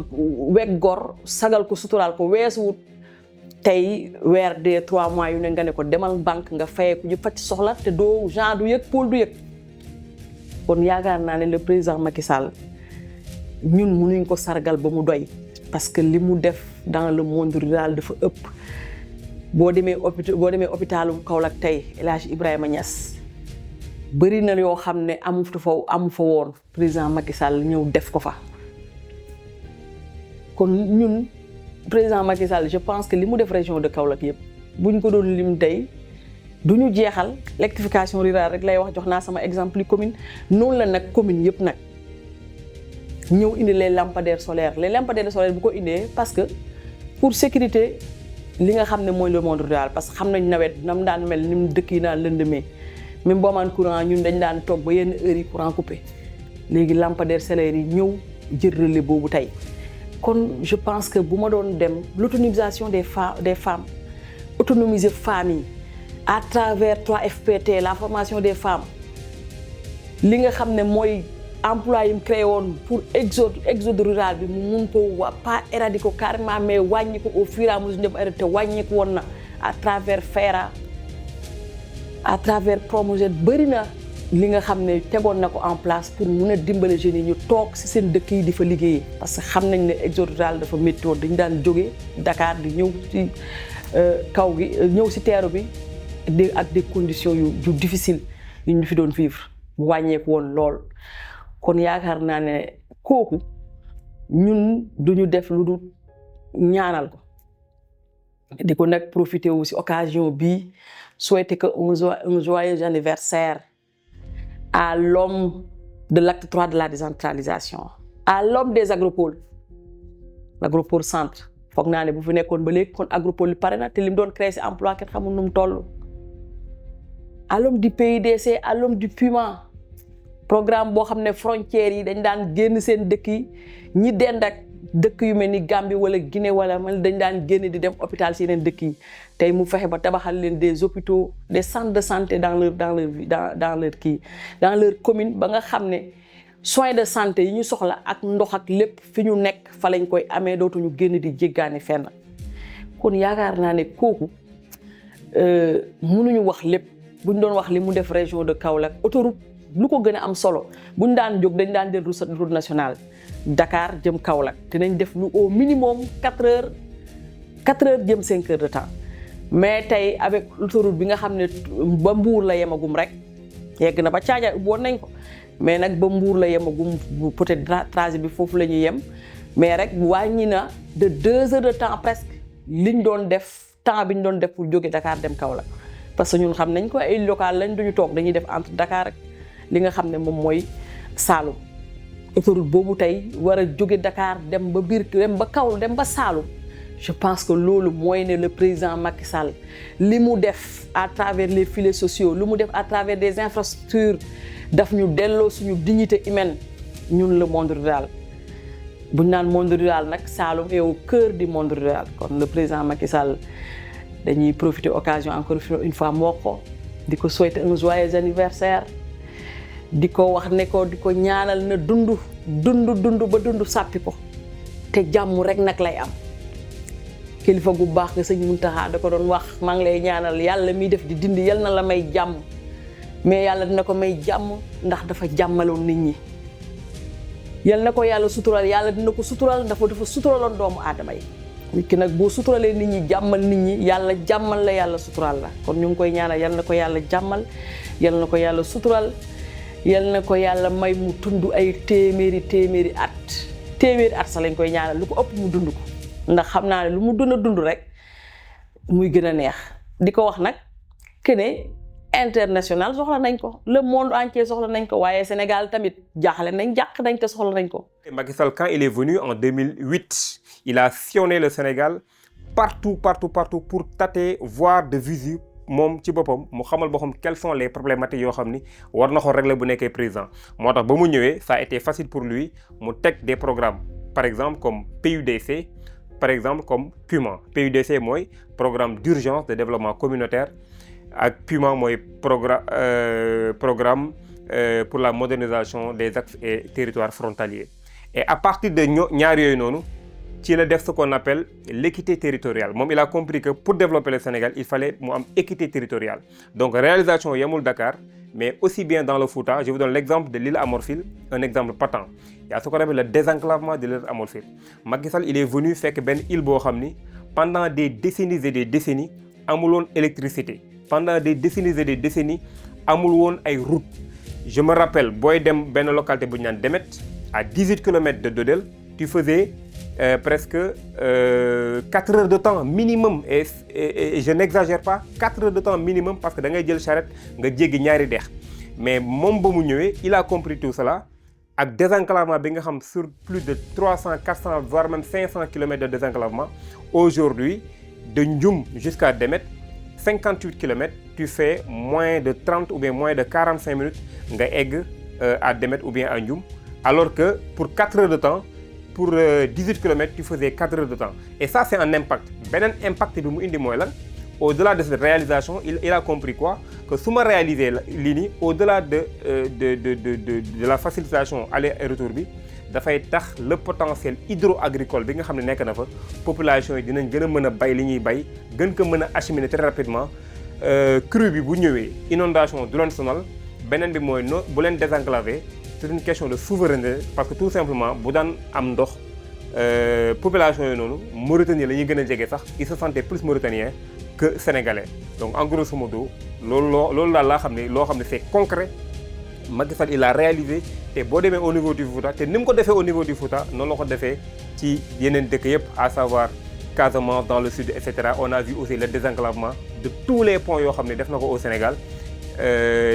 weg gor sagal ko suturaal ko weesuwut tey weer de 3 mois yu ne nga ne ko demal banque nga fayeeku ñu faj soxla te doo Jean du yëg Paul du yëg kon yaakaar naa ne le président Macky Sall ñun mënuñ ko sargal ba mu doy parce que li mu def dans le monde rural dafa ëpp boo demee hôpitalu Kaolack tey El Hadj Ibrahima Niass bëri na yoo xam ne amu fa woon président Macky Sall ñëw def ko fa kon ñun président Macky Sall je pense que li mu def région de Kaolack yëpp buñ ko doon lim tey du ñu jeexal l'électrification rurale rek lay wax jox naa sama exemple commune noonu la nag commune yëpp nag ñëw indi les lampadaires solaires bu ko indee parce que pour sécurité li nga xam ne mooy le monde rural parce que xam nañ nawet nam daan mel ni mu dëkk yi daan lëndëmee même boo amaan courant ñun dañ daan toog ba yenn heures yi courant coupé léegi lampadaires solaires yi ñëw jël relais boobu tey kon je pense que bu ma doon dem l'autonomisation des femmes autonomiser femmes yi à travers 3FPT la formation des femmes li nga xam ne mooy emploi yi mu créé woon pour exode rural bi mu mun ko pas éradiquer ko carrément mais wàññi ko au fur et à mesure ñu dem te wàññi ko woon na à travers FERA à travers Promoged bëri na li nga xam ne tegoon na ko en place pour mun a dimbale jeunes yi ñu toog si seen dëkk yi di fa liggéeyee parce que xam nañ ne exode rural dafa métti woon dañu daan jóge Dakar di ñëw si kaw gi ñëw si teeru bi ak des conditions yu difficile yu ñu fi doon vivre mu wàññeeku woon lool kon yaakaar naa ne kooku ñun duñu def lu dul ñaanal ko di ko nag profité wu si occasion bii souhaiter un joyeux anniversaire à l'homme de l'acte 3 de la décentralisation, à l'homme des agropoles, l'agropole centre. foog naa ne bu fi nekkoon ba léegi kon agropole pare na te lim doon créer ci emploi kenn xamul nu mu toll. À l'homme du PUDC, à l'homme du PUMA, programme boo xam ne frontières yi dañ daan génn seen dëkk yi ñi dend ak dëkk yu mel ni Gambie wala Guinée wala man dañ daan génn di dem hôpital ci yeneen dëkk yi tey mu fexe ba tabaxal leen des hôpitaux des centres de santé dans leur commune ba nga xam ne soins de santé yi ñu soxla ak ndox ak lépp fi ñu nekk fa lañ koy amee dootuñu génn di jéggaani fenn kon yaakaar naa ne kooku mënuñu wax lépp buñ doon wax li mu def région de Kaolack autoroute lu ko gën a am solo buñ daan jóg dañ daan jël route nationale Dakar jëm Kaolack dinañ def lu au minimum 4 heures jëm 5 heures de temps mais tey avec l'autoroute bi nga xam ne ba Mbour la yemagum rek yegg na ba Caajaay ubboon nañ ko mais nag ba Mbour la yemagum peut-être trajet bi foofu la ñuy yem mais rek wàññi na de 2 heures de temps presque liñ doon def temps bi ñu doon def pour jóge Dakar dem Kaolack parce que ñun xam nañ ko ay local lañ duñu toog dañuy def entre Dakar ak li nga xam ne moom mooy Saloum autoroute boobu tey war a jóge Dakar dem ba biir dem ba Kaolack dem ba Saloum je pense que loolu mooy ne le président Macky Sall li mu def à travers les filets sociaux li mu def à travers des infrastructures daf ñu delloo suñu dignité humaine ñun le monde rural bu ñu naan monde rural nag Saloum est au cœur du monde rural kon le président Macky Sall dañuy profiter occasion encore une fois moo ko di ko souhaiter un joyeux anniversaire di ko wax ne ko di ko ñaanal na dund ba dund sàppi ko te jàmm rek nag lay am kilifa gu baax nga sëñ Muntaxa da ko doon wax maa ngi lay ñaanal yàlla miy def di dindi yal na la may jàmm mais yàlla dina ko may jàmm ndax dafa jàmmaloon nit ñi yal na ko yàlla sutural yàlla dina ko sutural dafa suturaloon doomu aadama yi nit ki nag boo suturalee nit ñi jàmmal nit ñi yàlla jàmmal la yàlla sutural la kon ñu ngi koy ñaanal yal na ko yàlla jàmmal yal na ko yàlla sutural yal na ko yàlla may mu tund ay téeméeri at sax lañ koy ñaanal lu ko ëpp mu dund ko ndax xam naa ne lu mu dund rek muy gën a neex di ko wax nag que ne international soxla nañ ko le monde entier soxla nañ ko waaye Sénégal tamit jaaxle nañ jàq nañ te soxla nañ ko. Macky Sall quand il est venu en 2008 il a sillonné le Sénégal partout pour tâter voir de visu moom ci boppam mu xamal boppam quelles sont les problématiques yoo xam ni war na ko régler bu nekkee président moo tax ba mu ñëwee ça a été facile pour lui mu teg des programmes par exemple comme PUDC par exemple comme PUMA PUDC mooy programme d'urgence de développement communautaire ak PUMA mooy programme pour la modernisation des axes et territoires frontaliers et à partir de ñaar yooyu noonu ci la def ce qu'on appelle l'équité territoriale moom il a compris que pour développer le Sénégal il fallait mu am équité territoriale donc réalisation yemul Dakar mais aussi bien dans le Fouta je vous donne l'exemple de l'île à Morphil un exemple patent il y a ce qu'on appelle le désenclavement de l'île à Morphil Macky Sall il est venu fekk benn île boo xam ni pendant des décennies et des décennies amul woon électricité pendant des décennies et des décennies amul woon ay routes je me rappelle booy dem benn localité bu ñu naan Demet à 18 kilomètres de Dodel tu faisais presque 4 heures de temps minimum et je n'exagère pas 4 heures de temps minimum parce que da ngay jël charrette nga jéggi ñaari dex mais moom ba mu ñëwee il a compris tout cela ak désenclavement bi nga xam sur plus de 300 400 voire même 500 kilomètres de désenclavement aujourd'hui de Ndioum jusqu'à Demet 58 kilomètres tu fais moins de 30 ou bien moins de 45 minutes nga egg à Demet ou bien à Ndioum alors que pour 4 heures de temps pour 18 kilomètres tu faisais 4 heures de temps et ça c'est un impact beneen impact bi mu indi mooy lan au-delà de cette réalisation il a compris quoi que su ma réaliser lii nii au-delà de la facilitation aller et retour bi dafay tax le potentiel hydro-agricole bi nga xam ne nekk na fa population yi dinañ gën a mën a bay li ñuy bay gën ko mën a acheminer très rapidement crue bi bu ñëwee inondation du leen sonal beneen bi mooy no bu leen désenclaver c'est une question de souveraineté parce que tout simplement bu daan am ndox population yooyu noonu Mauritanie la ñuy gën a jege sax ils se sentaient plus mauritaniens que sénégalais donc en grosso modo loolu daal laa xam ne loo xam ne c'est concret Macky Sall il a réalisé te boo demee au niveau du Fouta te ni mu ko defee au niveau du Fouta noonu la ko defee ci yeneen dëkk yëpp à savoir Casamance, dans le sud, etc. On a vu aussi le désenclavement de tous les ponts yoo xam ne def na ko au Sénégal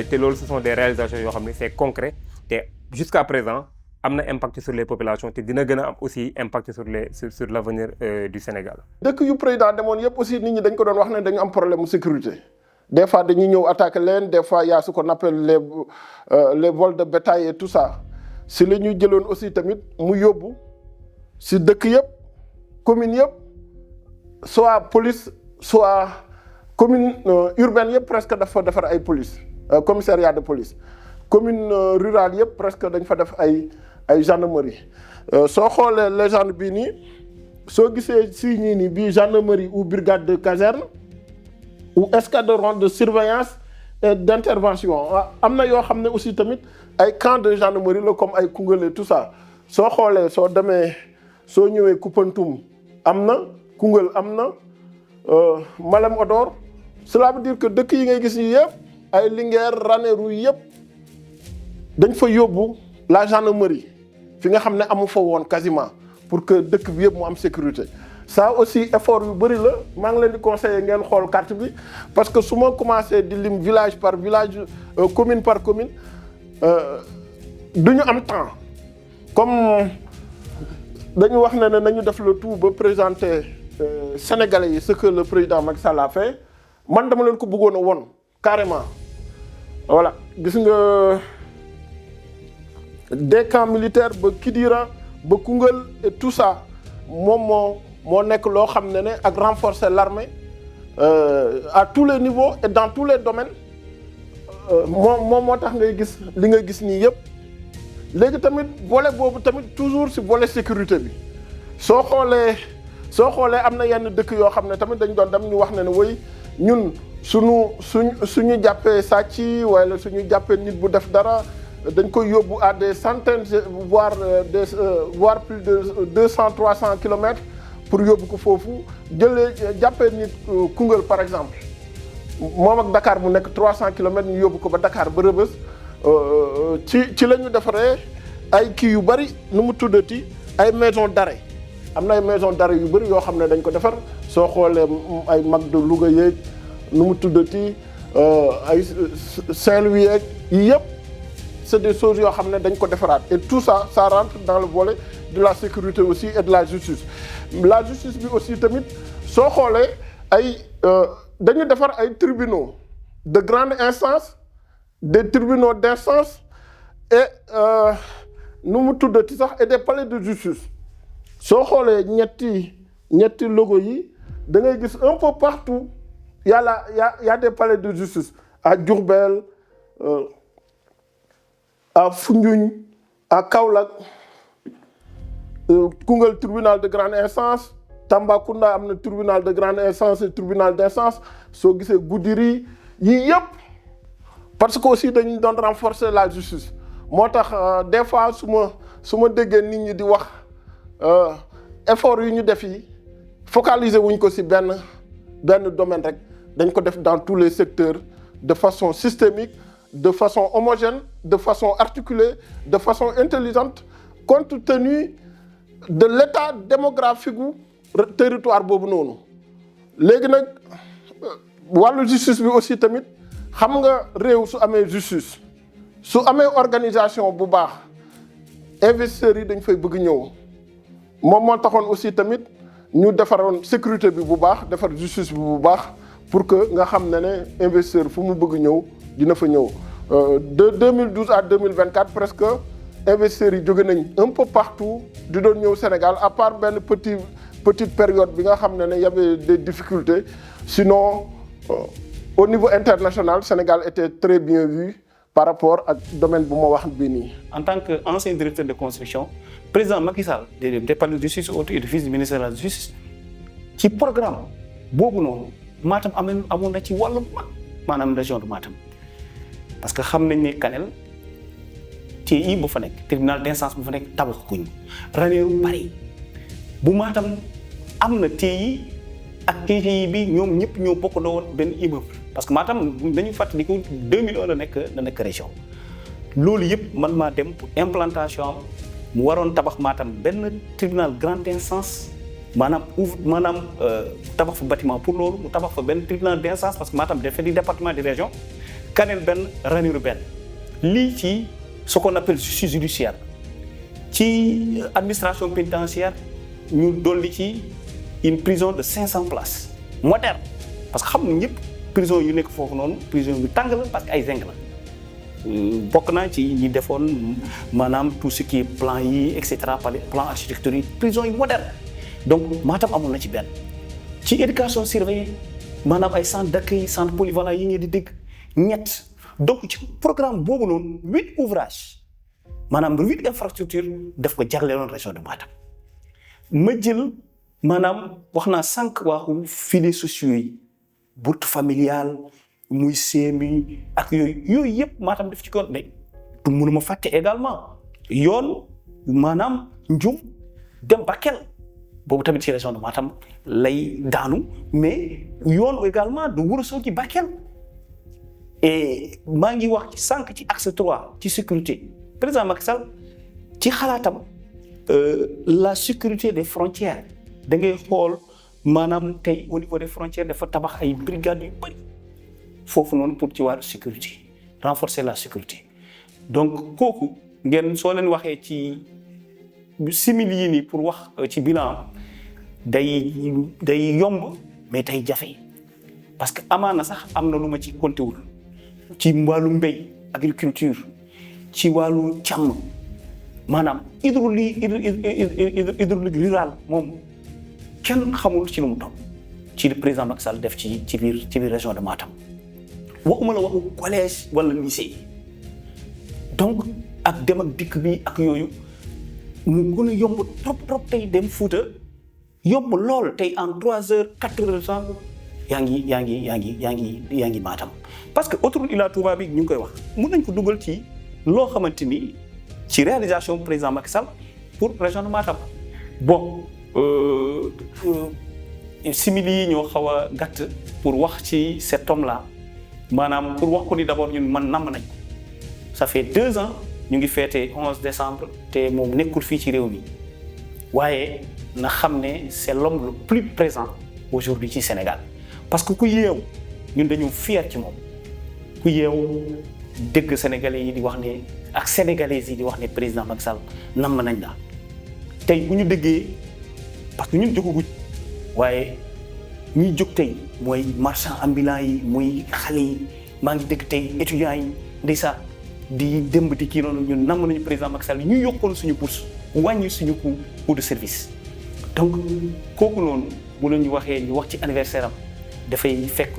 te loolu ce sont des réalisations yoo xam ne c'est concret te jusqu'à présent am na impact sur les populations te dina gën a am aussi impact sur l'avenir du Sénégal. dëkk yu président demoon yëpp aussi nit ñi dañ ko doon wax ne dañu am problème mu sécurité des fois dañuy ñëw attaquer leen des fois y a ce qu'on appelle les vols de bétail et tout ça si la ñuy jëloon aussi tamit mu yóbbu si dëkk yëpp commune yëpp soit police soit commune urbaine yëpp presque dafa defar ay police commissariat de police commune rurale yëpp presque dañ fa def ay gendarmerie soo xoolee légende bii nii soo gisee si ñii nii bii gendarmerie ou brigade de caserne ou escadron de surveillance et d'intervention am na yoo xam ne aussi tamit ay camp de gendarmerie la comme ay Koungheul et tout ça soo xoolee soo demee soo ñëwee Koupantoum am na Koungheul am na Malem Hodar cela veut dire que dëkk yi ngay gis yi yëpp ay Linguère Ranérou yëpp dañ fa yóbbu la gendarmerie fi nga xam ne amu fa woon quasiment pour que dëkk bi yëpp mu am sécurité ça aussi effort yu bëri la maa ngi leen di conseiller ngeen xool carte bi parce que su ma commencé di lim village par village commune par commune du ñu am temps comme dañu wax ne nañu def le tout ba présenter Sénégalais yi ce que le président Macky Sall a fait man dama leen ko bëggoon a won carrément voilà gis nga des camps militaires ba Kidira ba Koungheul et tout ça moom moo nekk loo xam ne ak renforcer l'armée à tous les niveaux et dans tous les domaines moo tax ngay gis li nga gis nii yëpp léegi tamit volet boobu tamit toujours ci volet sécurité bi soo xoolee am na yenn dëkk yoo xam ne tamit dañ doon dem ñu wax ne woy ñun suñu jàppee sàcc wala suñu jàppee nit bu def dara dañ koy yóbbu à des centaines voire plus de 200-300 kilomètres pour yóbbu ko foofu jàppee nit Koungheul par exemple moom ak Dakar mu nekk 300 kilomètres ñu yóbbu ko ba Dakar ba Rebeuss ci la ñu defaree ay kii yu bari nu mu tuddati ay maison d'arrêt am na ay maison d'arrêt yu bari yoo xam ne dañ ko defar soo xoolee ay mag de Louga yeeg nu mu tuddati ay Saint-Louis yeeg yi yëpp c'est des choses yoo xam ne dañ ko defaraat et tout ça rentre dans le volet de la sécurité aussi et de la justice bi aussi tamit soo xoolee ay dañu defar ay tribunaux de grande instance des tribunaux d'instance et nu mu tuddati sax et des palais de justice soo xoolee ñetti logo yi da ngay gis un peu partout y a des palais de justice à Diourbel à Foundiougne à Kaolack Koungheul tribunal de grande instance Tambacounda am na tribunal de grande instance et tribunal d'instance soo gisee Goudiri yii yëpp parce que aussi dañu doon renforcer la justice moo tax des fois su ma déggee nit ñi di wax effort yu ñu def yi focaliser wuñ ko ci benn domaine rek dañ ko def dans tous les secteurs de façon systémique de façon homogène de façon articulée de façon intelligente compte tenu de l'état démographique gu territoire boobu noonu léegi nag wàllu justice bi aussi tamit xam nga réew su amee justice su amee organisation bu baax investisseurs yi dañ fay bëgg ñëw moom moo taxoon aussi tamit ñu defaroon sécurité bi bu baax defar justice bi bu baax pour que nga xam ne investisseur fu mu bëgg ñëw dina fa ñëw de 2012 à 2024 presque investisseurs yi jóge nañ un peu partout di doon ñëw Sénégal à part benn petite période bi nga xam ne y avait des difficultés sinon au niveau international Sénégal était très bien vu par rapport ak domaine bu ma wax bii nii. En tant que ancien directeur de construction président Macky Sall des palais de justice et de fils du ministère de la justice ci programme boobu noonu Matam amoon na ci wàllu maanaam région de Matam parce que xam nañ ne Kanel TI bu fa nekk tribunal d'instance bu fa nekk tabax kuñ Ranérou Paris bu Matam am na TI ak TGI bi ñoom ñëpp ñoo bokkandoo woon benn immeuble parce que Matam dañu fàttaliku 2001 la nekk région loolu yëpp man maa dem pour implantation mu waroon tabax Matam benn tribunal grande instance maanaam tabax fa bâtiment pour loolu mu tabax fa benn tribunal d'instance parce que Matam dafa di département de région Kanel benn Ranérou benn lii ci ce qu'on appelle justice judiciaire ci administration pénitentiaire ñu dolli ci une prison de 500 places moderne parce que xam nga ñëpp prison yu nekk foofu noonu prison yu tàng la parce que ay zinc la bokk naa ci ñi defoon maanaam tout ce qui est plan yi et cetera plan architecture yi prison yu moderne donc Matam amoon na ci benn ci éducation surveillée maanaam ay centre d'accueil centre polyvalent yi ngeen di dégg ñett donc ci programme boobu noonu 8 ouvrages maanaam 8 infrastructures daf ko jagleeloon région de Matam ma jël maanaam wax naa 5 waxu filets sociaux yi bourse familiale muy CMU ak yooyu yëpp Matam def ci kon mais du mënuma fàtte également yoon maanaam njum dem Bakel boobu tamit ci région de Matam lay daanu mais yoon également du Ourossogui Bakel et maa ngi wax ci sànq ci axe 3 ci sécurité président Macky Sall ci xalaatam la sécurité des frontières da ngay xool maanaam tey au niveau des frontières dafa tabax ay brigades yu bëri foofu noonu pour ci wàllu sécurité renforcer la sécurité donc kooku ngeen soo leen waxee ci simili yi nii pour wax ci bilan day yomb mais tey jafe parce que amaana sax am na lu ma ci compté wul ci wàllu mbéy agriculture ci wàllu càmm maanaam hydraulique rural moom kenn xamul ci lu mu toll ci le président Macky Sall def ci biir région de Matam waxuma la waxu collège wala lycée donc ak dem ak dikk bi ak yooyu mu gën a yomb trop tey dem Fuuta yomb lool tey en 3 heures 4 heures de temps yaa ngi Matam parce que autoroute Ila Touba bi ñu ngi koy wax mën nañ ko dugal ci loo xamante ni ci réalisation président Macky Sall pour région de Matam bon simili yi ñoo xaw a gàtt pour wax ci cet homme là maanaam pour wax ko ni d'abord ñun man namm nañ ko ça fait 2 ans ñu ngi fêté 11 décembre te moom nekkul fii ci réew mi waaye na xam ne c'est l'homme le plus présent aujourd'hui ci Sénégal parce que ku yeewu ñun dañu fier ci moom ku yeewu dégg sénégalais yi di wax ne ak sénégalaises yi di wax ne président Macky Sall namm nañ la tey bu ñu déggee parce que ñun jógaguñ waaye ñuy jóg tey mooy marchand ambulant yi muy xale yi maa ngi dégg tey étudiants yi ndeysaan di démb di kii noonu ñun namm nañu président Macky Sall ñu yokkoon suñu bourse wàññi suñu coût de service donc kooku noonu bu la ñu waxee ñu wax ci anniversaire am dafay fekk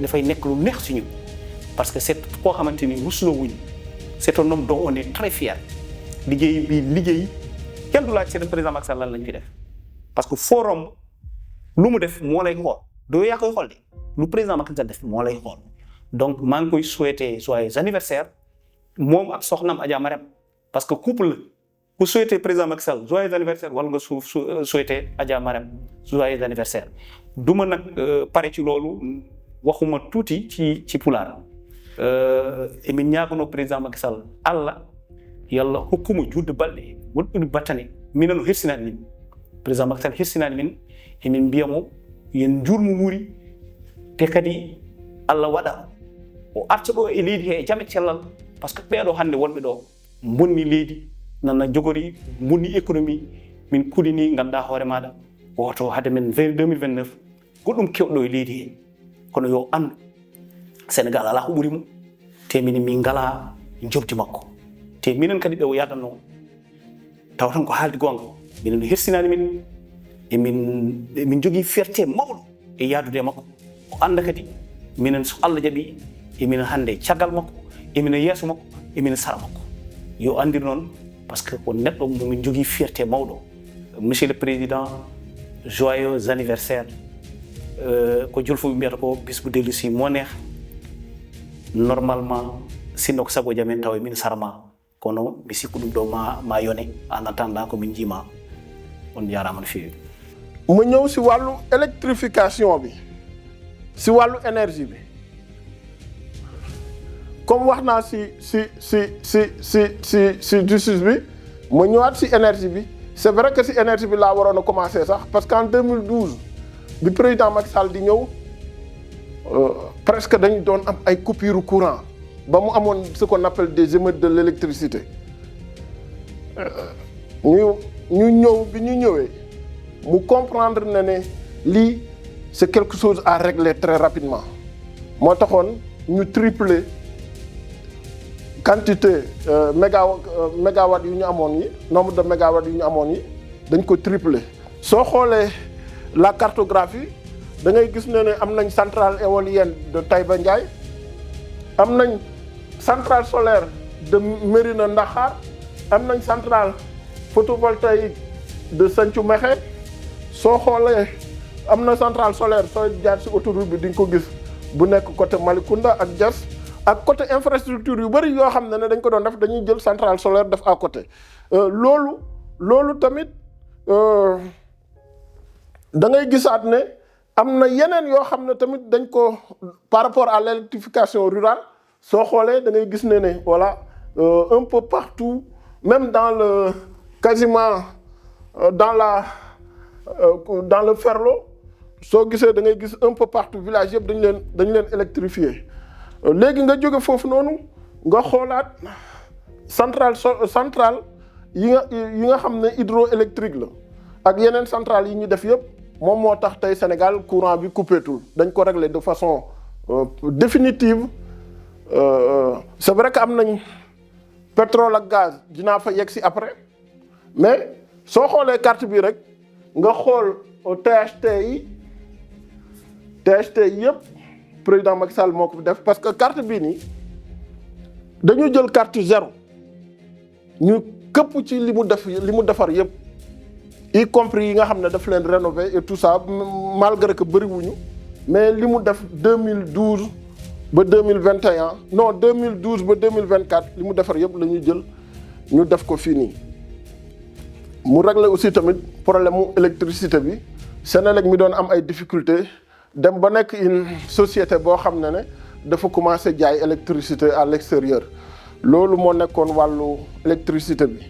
dafay nekk lu neex suñu parce que c'est koo xamante ni rusloo wuñu c'est un homme dont on est très fier liggéey kenn du laaj seen président Macky Sall lan lañ fi def parce que forum lu mu def moo lay xool doo yaa koy xool de lu président Macky Sall def moo lay xool donc maa ngi koy souhaiter joyeux anniversaire moom ak soxnam Adja Marème parce que couple la ku souhaiter président Macky Sall joyeux anniversaire wala nga souhaiter Adja Marème joyeux anniversaire du ma nag pare ci loolu waxuma tuuti ci pulaar emin ñaagono président Macky Sall Allah yalla hokkuma juutde balɗe wonɗude battane minen o hersinani min président Macky Sall hersinani min emin mbiyamo yen jurmo wuuri te kadi Allah waɗa o arta ɗo e leydi he e jaam e cellal par ce que ɓeeɗo hannde wonɓe ɗo bonni leydi nana jogori bonni économie min kulini ganduɗa hoore maɗa woto hade men 2029 goɗɗum kewɗo e leydi he kono yo andu Sénégal ala ko ɓuri mo te min ngala jobdi makko te minen kadi ɓe o yadanno taw tan ko haalde gonga minen hersinani min emin jogui fierté mawɗo e yaadude makko o anda kadi minen so Allah jaaɓi eminen hande caggal makko eminen yeeso makko eminen sara makko yo andir noon par ce que ko neɗɗo momin jogui fierté mawɗo monsieur le président joyeux anniversaire ko julfuɓe mbiyata ko bisbu delusi mo neex normalement sinno ko sago jamen taw min sarma kono mi sikku ɗum ɗo ma yone en attendant ko min jiima on jarama no feewi mu ñëw si wàllu électrification bi si wàllu énergie bi comme wax naa si justice bi mu ñëwaat si énergie bi c'est vrai que si énergie bi laa waroon a commencer sax parce qu'en 2012 bi président Macky Sall di ñëw presque dañu doon am ay coupures courant ba mu amoon ce qu'on appelle des émeutes de l'électricité ñu ñëw bi ñu ñëwee mu comprendre na ne lii c'est quelque chose à régler très rapidement moo taxoon ñu tripler quantité mégawatts yu ñu amoon yi nombre de mégawatts yu ñu amoon yi dañ ko tripler soo xoolee la cartographie da ngay gis ne am nañ centrale éolienne de Taïba Ndiaye am nañ centrale solaire de Mérina Ndakhar am nañ centrale photovoltaïque de Santhiou Mékhé soo xoolee am na centrale solaire soo jaar ci autoroute bi di nga ko gis bu nekk côté Malicounda ak Diass ak côté infrastructure yu bari yoo xam ne dañ ko doon def dañuy jël centrale solaire def à côté loolu tamit da ngay gisaat ne am na yeneen yoo xam ne tamit dañ ko par rapport à l'électrification rurale soo xoolee da ngay gis ne voilà un peu partout même dans le quasiment dans le Ferlo soo gisee da ngay gis un peu partout village yëpp dañu leen électrifier léegi nga jóge foofu noonu nga xoolaat centrale yi nga xam ne hydroélectrique la ak yeneen centrale yi ñu def yëpp moom moo tax tey Sénégal courant bi coupé tul dañ ko régler de façon définitive c'est vrai que am nañ pétrole ak gaz dinaa fa yegg si après mais soo xoolee carte bi rek nga xool THT yëpp président Macky Sall moo ko def parce que carte bii nii dañu jël carte zéro ñu këpp ci li mu defar yëpp y compris yi nga xam ne daf leen rénover et tout ça malgré que bëriwuñu mais li mu def 2012 ba 2021 non 2012 ba 2024 li mu defar yëpp la ñu jël ñu def ko fii nii mu régler aussi tamit problème mu électricité bi Senelec mi doon am ay difficultés dem ba nekk une société boo xam ne dafa commencer jaay électricité à l'extérieur loolu moo nekkoon wàllu électricité bi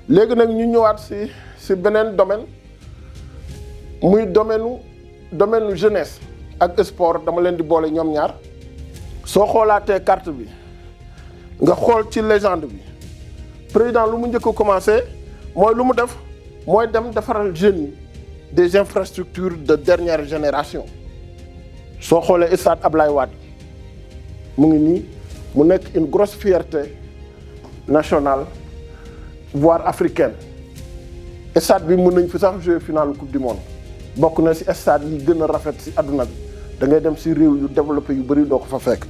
léegi nag ñu ñëwaat si beneen domaine muy domaine jeunesse ak sport dama leen di boole ñoom ñaar soo xoolaatee carte bi nga xool ci légende bi président lu mu njëkk a commencé mooy lu mu def mooy dem defaral jeunes yi des infrastructures de dernière génération soo xoolee stade Ablaye Wade mu ngi nii mu nekk une grosse fierté nationale voire africaine stade bi mën nañ fi sax jouer finale coupe du monde bokk na ci stade yi gën a rafet ci àdduna bi da ngay dem ci réew yu développé yu bari doo ko fa fekk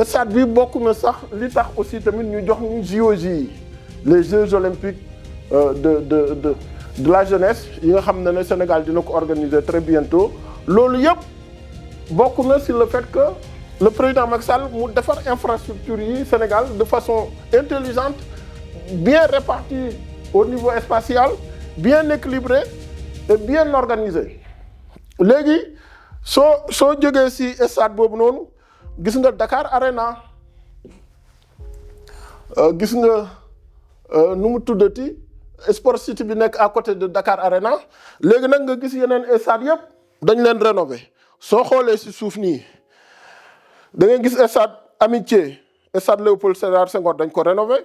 stade bi bokk na sax li tax aussi tamit ñu jox ñu JOJ yi les Jeux olympiques de la jeunesse yi nga xam ne Sénégal dina ko organiser très bientôt loolu yëpp bokk na ci le fait que le président Macky Sall mu defar infrastructure yi Sénégal de façon intelligente bien répartie au niveau spatial bien équilibré et bien organisé léegi soo jógee ci stade boobu noonu gis nga Dakar Arena gis nga nu mu tuddati Sport City bi nekk à côté de Dakar Arena léegi nag nga gis yeneen stade yëpp dañ leen rénover soo xoolee ci suuf nii da ngay gis stade Amitié stade Léopold Sédar Senghor dañ ko rénover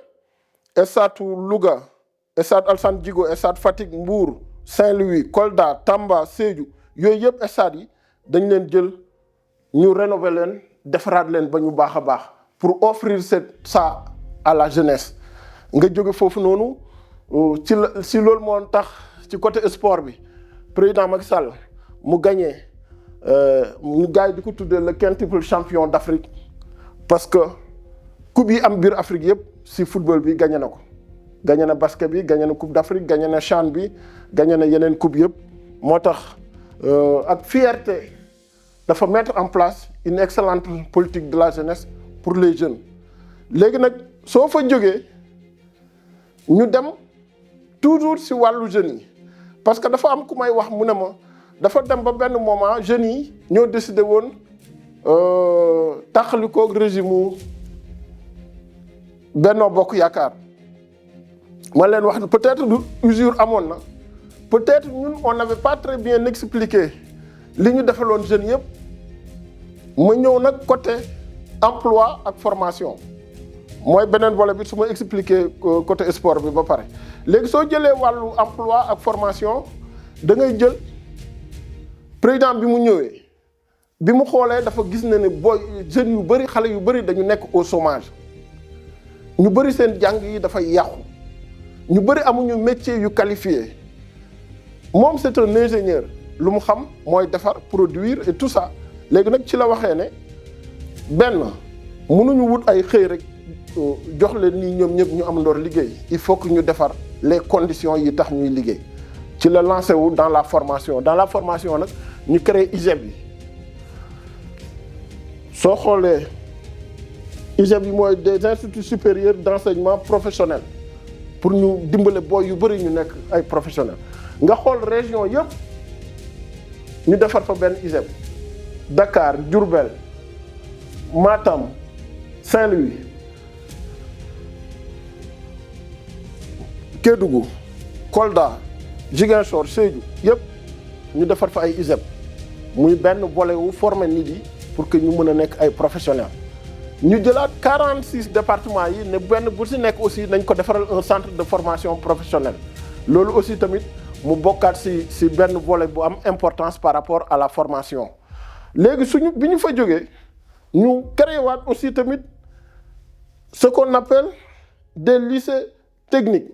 stade Louga stade Alassane Djigo stade Fatick Mbour Saint-Louis Kolda Tamba Sédhiou yooyu yëpp stade yi dañ leen jël ñu rénover leen defaraat leen ba ñu baax a baax pour offrir ça à la jeunesse nga jóge foofu noonu ci loolu moo tax ci côté sport bi président Macky Sall mu gagné ñu gars yi di ko tuddee le quintuple champion d'Afrique parce que coupe yi am biir Afrique yëpp ci football bi gagné na ko gagné na basket bi gagné na coupe d'Afrique gagné na CHAN bi gagné na yeneen coupe yëpp moo tax ak fierté dafa mettre en place une excellente politique de la jeunesse pour les jeunes léegi nag soo fa jógee ñu dem toujours ci wàllu jeunes yi parce que dafa am ku may wax mu ne ma dafa dem ba benn moment jeunes yi ñoo décidé woon taxalikoog régime u Benno Bokk Yaakaar ma leen wax ne peut-être du usure amoon na peut-être ñun on n'avait pas très bien expliqué li ñu defaloon jeunes yëpp ma ñëw nag côté emploi ak formation mooy beneen volet bi su ma expliquer côté sport bi ba pare léegi soo jëlee wàllu emploi ak formation da ngay jël président bi mu ñëwee bi mu xoolee dafa gis ne booy jeunes yu bëri xale yu bëri dañu nekk au chômage ñu bëri seen jàng yi dafay yàqu ñu bëri amuñu métier yu qualifié moom c'est un ingénieur lu mu xam mooy defar produire et tout ça léegi nag ci la waxee ne benn mënuñu wut ay xëy rek jox leen nii ñoom ñëpp ñu am ndoor liggéey il faut que ñu defar les conditions yi tax ñuy liggéey ci la lancé wu dans la formation nag ñu créé ISEP yi soo xoolee ISEP yi mooy des instituts supérieurs d'enseignement professionnel pour ñu dimbale booy yu bëri ñu nekk ay professionnels nga xool région yëpp ñu defar fa benn ISEP Dakar Diourbel Matam Saint-Louis Kédougou Kolda Ziguinchor Sédhiou yëpp ñu defar fa ay ISEP muy benn volet wu former nit yi pour que ñu mën a nekk ay professionnels ñu jëlaat 46 départements yi ne benn bu ci nekk aussi nañ ko defaral un centre de formation professionnelle loolu aussi tamit mu bokkaat ci benn volet bu am importance par rapport à la formation léegi suñu bi ñu fa jógee ñu créé waat aussi tamit ce qu'on appelle des lycées techniques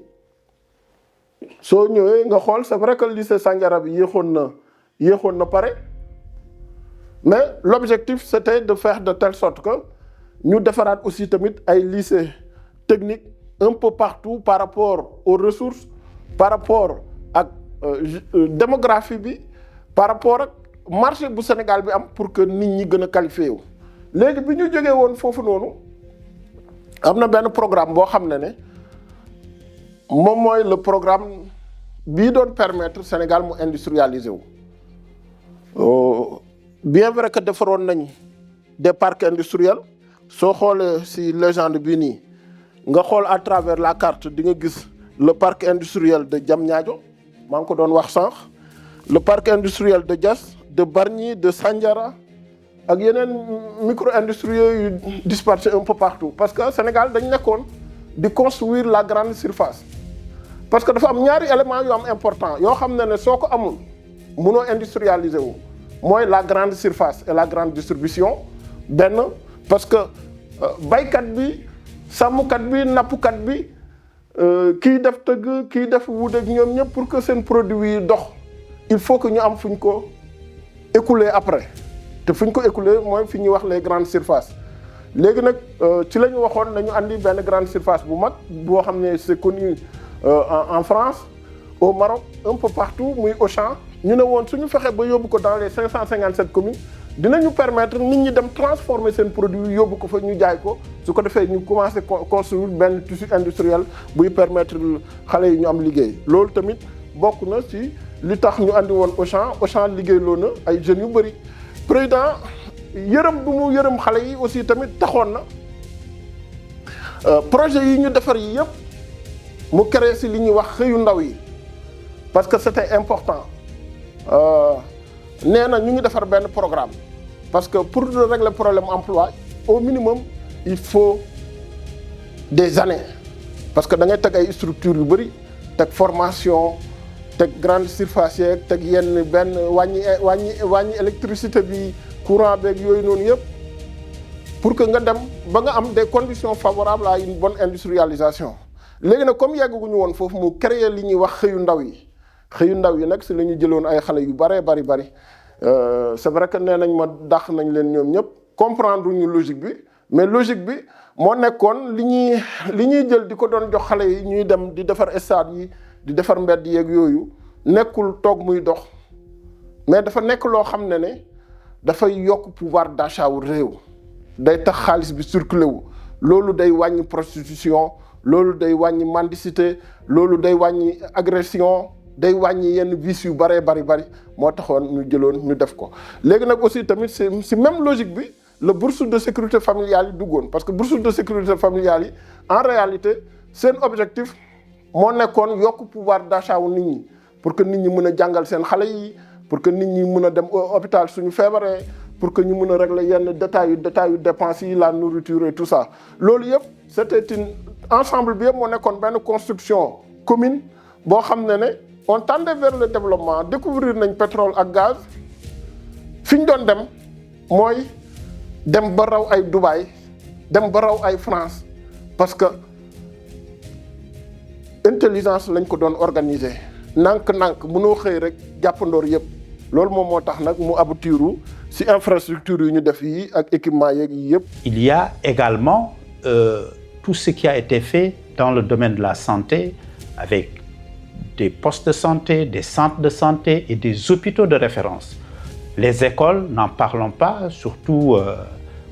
soo ñëwee nga xool c'est vrai que lycée Sandiara bi yéexoon na pare mais l'objectif c'était de faire de telle sorte que ñu defaraat aussi tamit ay lycées techniques un peu partout par rapport aux ressources par rapport ak démographie bi par rapport ak marché bu Sénégal bi am pour que nit ñi gën a qualifié wu léegi bi ñu jógee woon foofu noonu am na benn programme boo xam ne moom mooy le programme bii doon permettre Sénégal mu industrialiser wu bien vrai que defaroon nañ des parcs industriels soo xoolee ci légende bii nii nga xool à travers la carte di nga gis le parc industriel de Diamniadio maa ngi ko doon wax sànq le parc industriel de Diass de Bargny de Sandiara ak yeneen micro-industries yu dispersés un peu partout parce que Sénégal dañ nekkoon di construire la grande surface parce que dafa am ñaari éléments yu am important yoo xam ne soo ko amul mënoo industrialiser wu mooy la grande surface et la grande distribution benn parce que baykat bi sàmmkat bi nappkat bi kii def tëgg kii def wut ak ñoom ñëpp pour que seen produit yi dox il faut que ñu am fu ñu ko écouler après te fu ñu ko écouler mooy fi ñuy wax les grandes surfaces léegi nag ci la ñu waxoon nañu andi benn grande surface bu mag boo xam ne c'est connu en France au Maroc un peu partout muy Auchan ñu ne woon suñu fexe ba yóbbu ko dans les 557 communes dinañu permettre nit ñi dem transformer seen produit yóbbu ko fa ñu jaay ko su ko defee ñu commencer construire benn tissu industriel buy permettre xale yi ñu am liggéey loolu tamit bokk na ci li tax ñu andi woon Auchan liggéeyloo na ay jeunes yu bëri président yërëm bu mu yërëm xale yi aussi tamit taxoon na projet yi ñu defar yi yëpp mu créé ci li ñuy wax xëyu ndaw yi parce que c'était important nee na ñu ngi defar benn programme parce que pour régler problème emploi au minimum il faut des années parce que da ngay teg ay structures yu bëri teg formation teg grande surface yeeg teg yenn benn wàññi électricité bi courant beeg yooyu noonu yëpp pour que nga dem ba nga am des conditions favorables à une bonne industrialisation léegi nag comme yegguñu woon foofu mu créer li ñuy wax xëyu ndaw yi nag si la ñu jëloon ay xale yu bari c'est vrai que nee nañ ma dàq nañ leen ñoom ñëpp comprendre ñu logique bi mais logique bi moo nekkoon li ñuy jël di ko doon jox xale yi ñuy dem di defar stade yi di defar mbedd yeeg yooyu nekkul toog muy dox mais dafa nekk loo xam ne dafay yokk pouvoir d'achat wu réew day tax xaalis bi circuler wu loolu day wàññi prostitution loolu day wàññi mendicité loolu day wàññi agression day wàññi yenn vices yu bari moo taxoon ñu jëloon ñu def ko léegi nag aussi tamit si même logique bi la bourse de sécurité familiale yi duggoon parce que bourse de sécurité familiale yi en réalité seen objectif moo nekkoon yokk pouvoir d'achat wu nit ñi pour que nit ñi mën a jàngal seen xale yi pour que nit ñi mën a dem hôpital suñu feebaree pour que ñu mën a régler yenn détails yu dépenses yi la nourriture et tout ça loolu yëpp c'était une ensemble bi yëpp moo nekkoon benn construction commune boo xam ne on tendait vers le développement découvrir nañ pétrole ak gaz fi ñu doon dem mooy dem ba raw ay Dubaï dem ba raw ay France parce que intelligence lañ ko doon organiser nànk-nànk mënoo xëy rek jàppandoor yëpp loolu moom moo tax nag mu abutiru ci infrastructure yu ñu def yi ak équipement yeeg yi yëpp. Il y a également tout ce qui a été fait dans le domaine de la santé avec des postes de santé, des centres de santé et des hôpitaux de référence. Les écoles, n'en parlons pas, surtout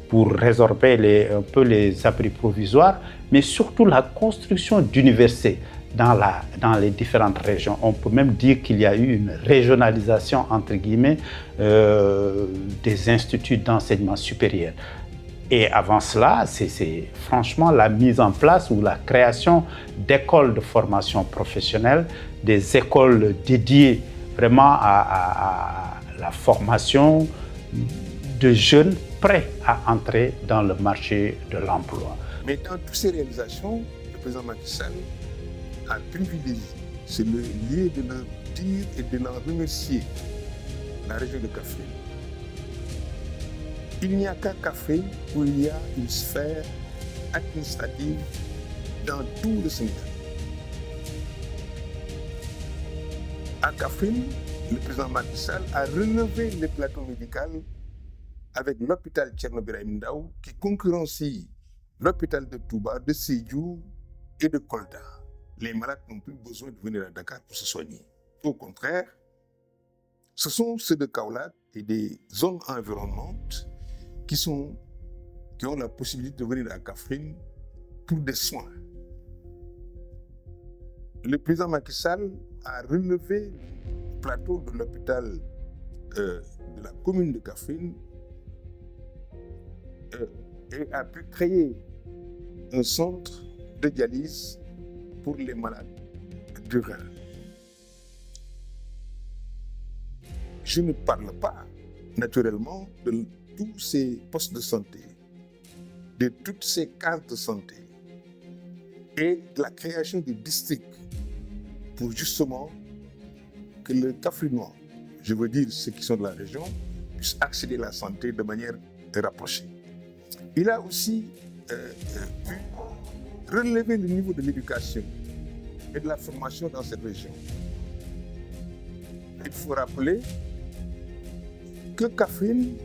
pour résorber un peu les abris provisoires, mais surtout la construction d'universités dans les différentes régions. On peut même dire qu'il y a eu une régionalisation, entre guillemets, des instituts d'enseignement supérieur. Et avant cela, c'est franchement la mise en place ou la création d'écoles de formation professionnelle, des écoles dédiées vraiment à la formation de jeunes prêts à entrer dans le marché de l'emploi. Mais dans toutes ces réalisations, le président Macky Sall a privilégié, c'est le lieu de leur dire et de leur remercier la région de Kaffrine. Il n'y a qu'à Kaffrine où il y a une sphère administrative dans tout le Sénégal. À Kaffrine, le président Macky Sall a relevé le plateau médical avec l'hôpital Thierno Birahim Ndao qui concurrencie l'hôpital de Touba, de Sédhiou et de Kolda. Les malades n'ont plus besoin de venir à Dakar pour se soigner. Au contraire, ce sont ceux de Kaolack et des zones environnantes qui ont la possibilité de venir à Kaffrine pour des soins. Le président Macky Sall a relevé le plateau de l'hôpital de la commune de Kaffrine et a pu créer un centre de dialyse pour les malades du rein. Je ne parle pas naturellement de tous ces postes de santé, de toutes ces cases de santé et de la création de districts pour justement que le Kaffrinois, je veux dire ceux qui sont de la région, puissent accéder à la santé de manière rapprochée. Il a aussi pu relever le niveau de l'éducation et de la formation dans cette région. Il faut rappeler que Kaffrine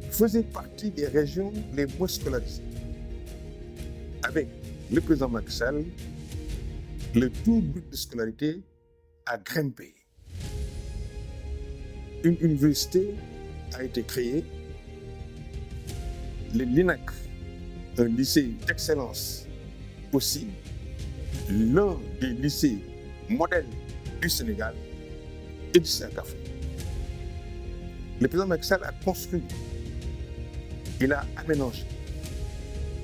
faisait partie des régions les moins scolarisées. Avec le président Macky Sall, le taux brut de scolarité a grimpé. Une université a été créée, le LINAC, un lycée d'excellence aussi, l'un des lycées modèles du Sénégal, existe à Kaffrine. Le président Macky Sall a construit, il a aménagé,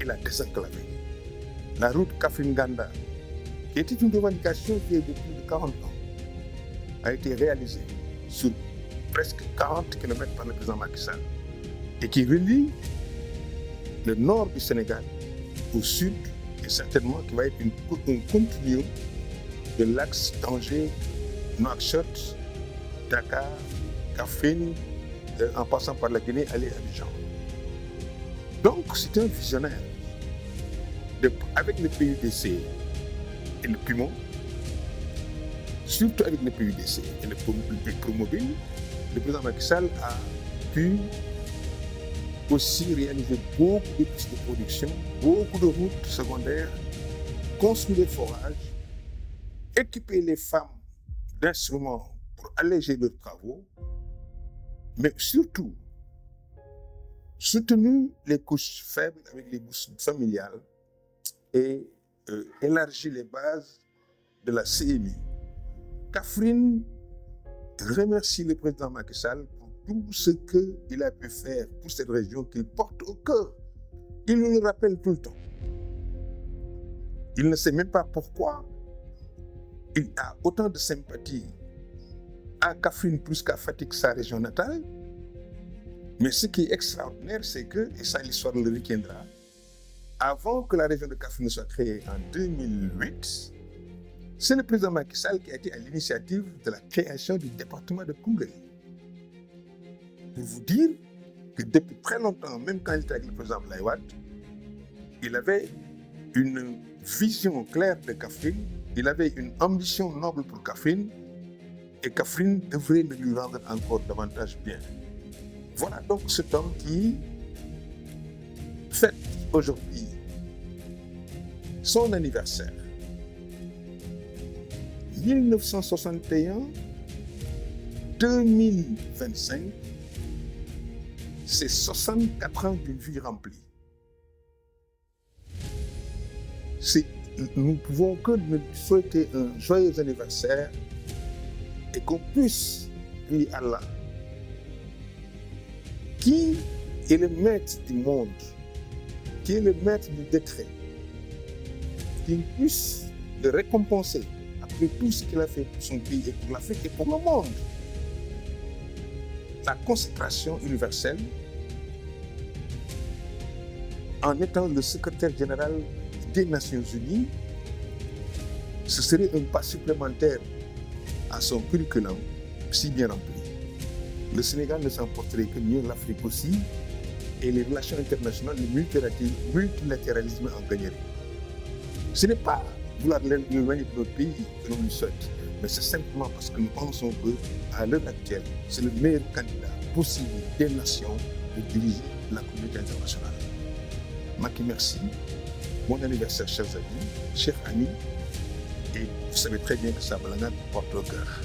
il a désenclavé. La route Kaffrine-Ganda, qui était une revendication qui est de plus de 40 ans, a été réalisée sur presque 40 km par le président Macky Sall et qui relie le nord du Sénégal au sud et certainement qui va être un continuum de l'axe Tanger, Nouakchott, Dakar, Kaffrine, en passant par la Guinée, aller à Abidjan. Donc c'est un visionnaire. Avec le PUDC et le PUMO, surtout avec le PUDC et le Promobile, le président Macky Sall a pu aussi réaliser beaucoup de pistes de production, beaucoup de routes secondaires, construire des forages, équiper les femmes d'instruments pour alléger leurs travaux, mais surtout soutenu les couches faibles avec les bourses familiales et élargi les bases de la CMU. Kaffrine remercie le président Macky Sall pour tout ce qu'il a pu faire pour cette région qu'il porte au cœur. Il nous le rappelle tout le temps. Il ne sait même pas pourquoi il a autant de sympathie à Kaffrine plus qu'à Fatick, sa région natale. Mais ce qui est extraordinaire, c'est que, et ça l'histoire le retiendra, avant que la région de Kaffrine soit créée en 2008, c'est le président Macky Sall qui a été à l'initiative de la création du département de Koungheul. Pour vous dire que depuis très longtemps, même quand il était avec le président Abdoulaye Wade, il avait une vision claire de Kaffrine, il avait une ambition noble pour Kaffrine, et Kaffrine devrait le lui rendre encore davantage bien. Voilà donc cet homme qui fête aujourd'hui son anniversaire. 1961-2025, c'est 64 ans d'une vie remplie. Nous ne pouvons que nous souhaiter un joyeux anniversaire et qu'on puisse prier Allah, qui est le maître du monde, qui est le maître du décret, qu'il puisse le récompenser après tout ce qu'il a fait pour son pays et pour l'Afrique et pour le monde. La consécration universelle, en étant le secrétaire général des Nations Unies, ce serait un pas supplémentaire à son curriculum si bien rempli. Le Sénégal ne s'emporterait que mieux, l'Afrique aussi, et les relations internationales, le multilatéralisme en gagnerait. Ce n'est pas vouloir l'éloigner de notre pays que l'on lui souhaite, mais c'est simplement parce que nous pensons qu'à l'heure actuelle, c'est le meilleur candidat possible des nations pour diriger la communauté internationale. Macky, merci. Bon anniversaire, chers amis, chers amis, et vous savez très bien que ça me porte au cœur.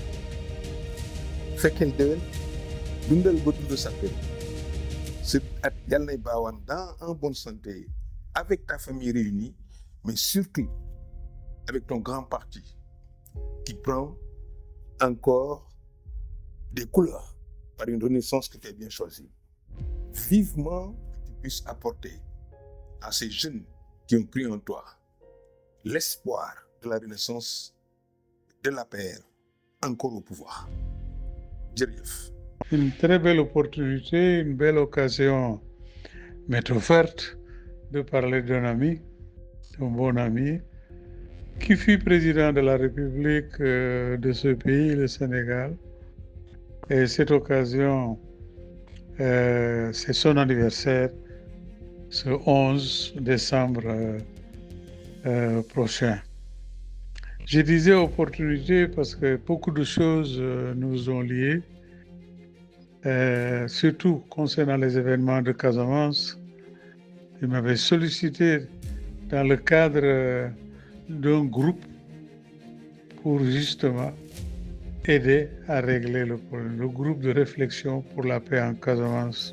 Fekkeel déwén, dundal ba dund sa kër. C'est yàlla nay baawaan en bonne santé, avec ta famille réunie, mais surtout avec ton grand parti qui prend encore des couleurs par une renaissance que tu as bien choisie. Vivement que tu puisses apporter à ces jeunes qui ont cru en toi l'espoir de la renaissance de la paix encore au pouvoir. Jërëjëf. Une très belle opportunité, une belle occasion m'est offerte de parler d'un ami, d'un bon ami, qui fut président de la République de ce pays, le Sénégal. Et cette occasion, c'est son anniversaire, ce 11 décembre prochain. Je disais opportunité parce que beaucoup de choses nous ont liés, surtout concernant les événements de Casamance. Il m'avait sollicité dans le cadre d'un groupe pour justement aider à régler le problème, le groupe de réflexion pour la paix en Casamance.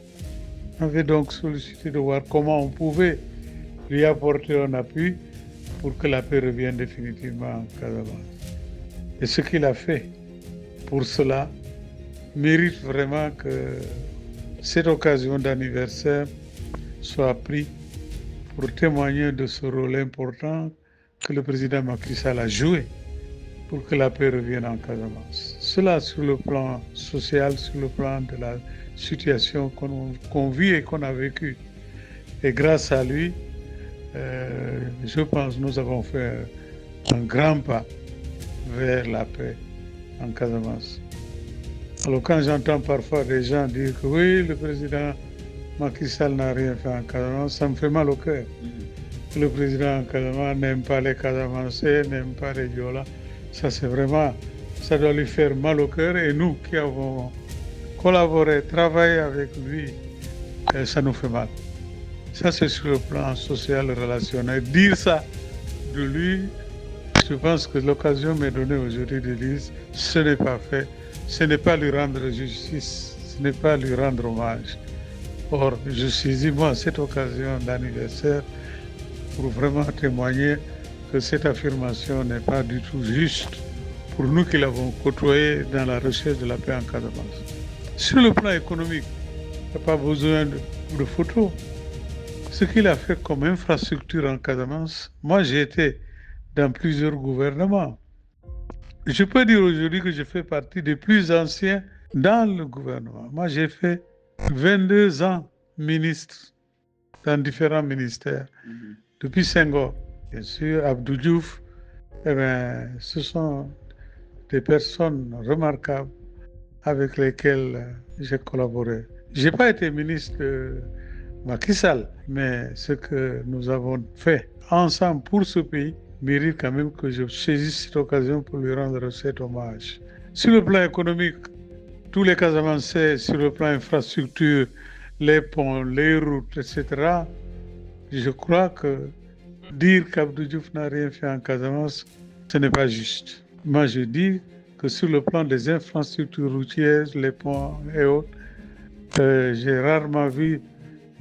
Il m'avait donc sollicité de voir comment on pouvait lui apporter un appui pour que la paix revienne définitivement en Casamance. Et ce qu'il a fait pour cela mérite vraiment que cette occasion d'anniversaire soit prise pour témoigner de ce rôle important que le président Macky Sall a joué pour que la paix revienne en Casamance. Cela sur le plan social, sur le plan de la situation qu'on vit et qu'on a vécue. Et grâce à lui, je pense que nous avons fait un grand pas vers la paix en Casamance. Alors quand j'entends parfois des gens dire que oui, le président Macky Sall n'a rien fait en Casamance, ça me fait mal au cœur. Le président en Casamance n'aime pas les Casamancés, n'aime pas les Diola. Ça c'est vraiment, ça doit lui faire mal au cœur. Et nous qui avons collaboré, travaillé avec lui, ça nous fait mal. Ça c'est sur le plan social, relationnel. Dire ça de lui, je pense que l'occasion m'est donnée aujourd'hui de dire ce n'est pas fait, ce n'est pas lui rendre justice, ce n'est pas lui rendre hommage. Or, je saisis moi cette occasion d'anniversaire pour vraiment témoigner que cette affirmation n'est pas du tout juste pour nous qui l'avons côtoyé dans la recherche de la paix en Casamance. Sur le plan économique, il n'y a pas besoin de photos. Ce qu'il a fait comme infrastructure en Casamance, moi j'ai été dans plusieurs gouvernements. Je peux dire aujourd'hui que je fais partie des plus anciens dans le gouvernement. Moi, j'ai fait 22 ans ministre dans différents ministères depuis Senghor. Bien sûr, Abdou Diouf, ce sont des personnes remarquables avec lesquelles j'ai collaboré. Je n'ai pas été ministre de Macky Sall, mais ce que nous avons fait ensemble pour ce pays mérite quand même que je saisisse cette occasion pour lui rendre cet hommage. Sur le plan économique, tous les Casamançais, sur le plan infrastructure, les ponts, les routes, etc., je crois que dire qu'Abdou Diouf n'a rien fait en Casamance, ce n'est pas juste. Moi, je dis que sur le plan des infrastructures routières, les ponts et autres, j'ai rarement vu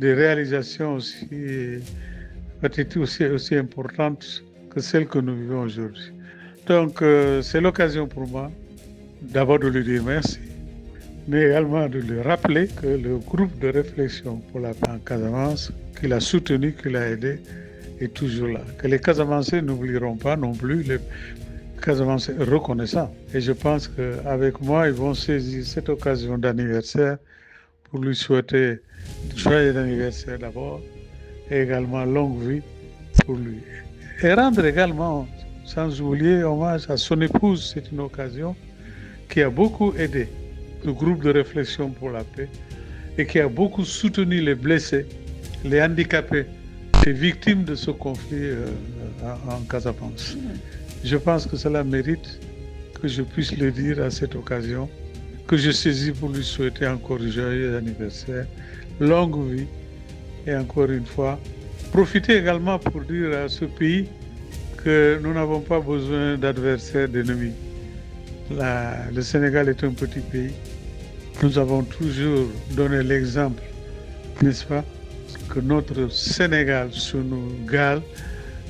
des réalisations aussi importantes que celles que nous vivons aujourd'hui. Donc, c'est l'occasion pour moi d'abord de lui dire merci, mais également de lui rappeler que le groupe de réflexion pour la paix en Casamance, qu'il a soutenu, qu'il a aidé, est toujours là. Que les Casamançais n'oublieront pas non plus les Casamançais reconnaissants. Et je pense qu'avec moi, ils vont saisir cette occasion d'anniversaire pour lui souhaiter joyeux anniversaire d'abord, et également longue vie pour lui. Et rendre également, sans oublier, hommage à son épouse, c'est une occasion qui a beaucoup aidé le groupe de réflexion pour la paix et qui a beaucoup soutenu les blessés, les handicapés, les victimes de ce conflit en Casamance. Je pense que cela mérite que je puisse le dire à cette occasion, que je saisis pour lui souhaiter encore joyeux anniversaire, longue vie et encore une fois, profiter également pour dire à ce pays que nous n'avons pas besoin d'adversaires, d'ennemis. Le Sénégal est un petit pays. Nous avons toujours donné l'exemple, n'est-ce pas, que notre Sénégal, Sénégal,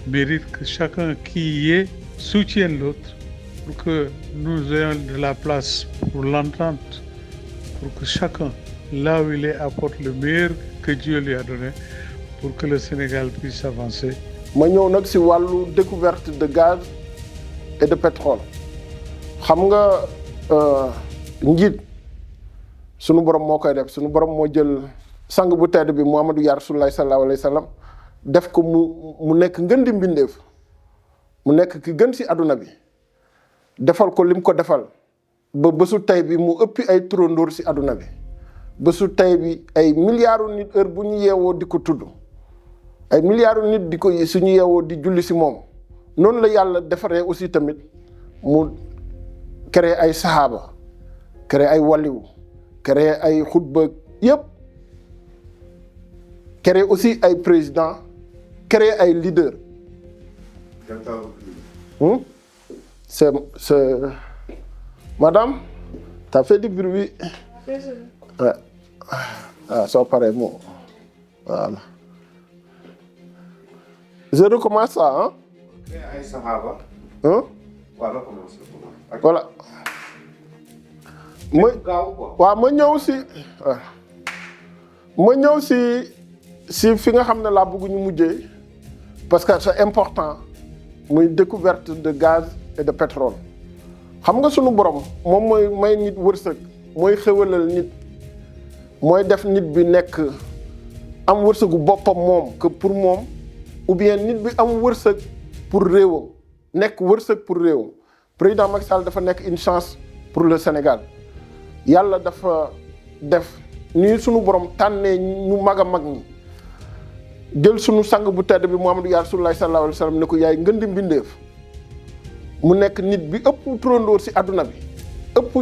mérite que chacun qui y est soutienne l'autre pour que nous ayons de la place pour l'entente, pour que chacun, là où il est, apporte le meilleur que Dieu lui a donné pour que le Sénégal puisse avancer. ma ñëw nag si wàllu découverte de gaz et de pétrole xam nga njiit sunu borom moo koy def sunu borom moo jël sang bu tedd bi Muhammadu ya Rasulullah sallallahu alayhi wa sallam def ko mu nekk ngën di mbindeef mu nekk ki gën si àdduna bi defal ko lim ko defal ba bésu tey bi mu ëppi ay turandoor si àdduna bi bésu tey bi ay milliards nit heure bu ñu yeewoo di ko tudd ay milliards nit di ko suñu yeewoo di julli si moom noonu la yàlla defaree aussi tamit mu créé ay sahaaba créé ay waliw créé ay xutba yëpp créé aussi ay président créé ay leader c'est madame t'as fait du bruit ouais. Ah, soo paree moom voilà je recommence ça hein ay saxaaba hein voilà commencé voilà ma ñëw si ma ñëw si fi nga xam ne laa bëgg ñu mujjee parce que c'est important muy découverte de gaz et de pétrole xam nga sunu borom moom mooy may nit wërsëg mooy xéwalal nit mooy def nit bi nekk am wërsëgu boppam moom que pour moom ou bien nit bi am wërsëg pour réewam nekk wërsëg pour réewam président Macky Sall dafa nekk une chance pour le Sénégal yàlla dafa def ni sunu borom tànnee ñu mag a mag ñi jël sunu sang bu tedd bi Muhammadu ya Rasulullah sallallahu alayhi wa sallam ne ko yaay ngën di mbindeef mu nekk nit bi ëpp turandoor si àdduna bi ëpp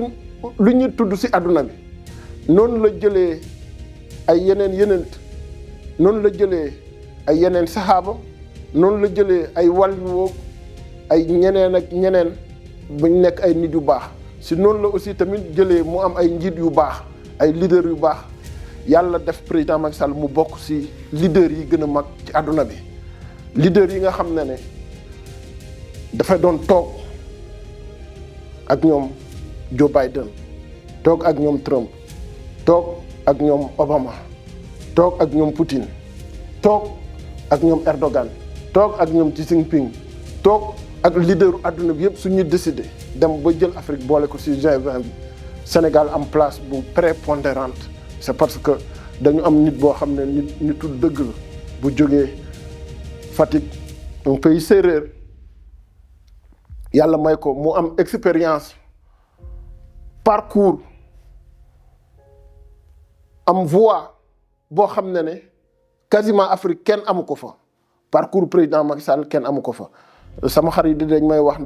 lu ñuy tudd si àdduna bi noonu la jëlee ay yenent noonu la jëlee ay yeneen saxaaba noonu la jëlee ay wàlluwoog ay ñeneen ak ñeneen buñ nekk ay nit yu baax si noonu la aussi tamit jëlee mu am ay njiit yu baax ay leader yu baax yàlla def président Macky Sall mu bokk si leader yi gën a mag ci àdduna bi leader yi nga xam ne dafa doon toog ak ñoom Joe Biden toog ak ñoom Trump toog ak ñoom Obama toog ak ñoom Poutine toog ak ñoom Erdogan toog ak ñoom Xi Jinping toog ak leaderu àdduna bi yëpp suñuy décider dem ba jël Afrique boole ko ci G20 bi Sénégal am place bu prépondérante c'est parce que dañu am nit boo xam ne nitu dëgg la bu jógee Fatick un pays séeréer yàlla may ko mu am expérience parcours am voix boo xam ne quasiment Afrique kenn amu ko fa parcours président Macky Sall kenn amu ko fa sama xarit dañ may wax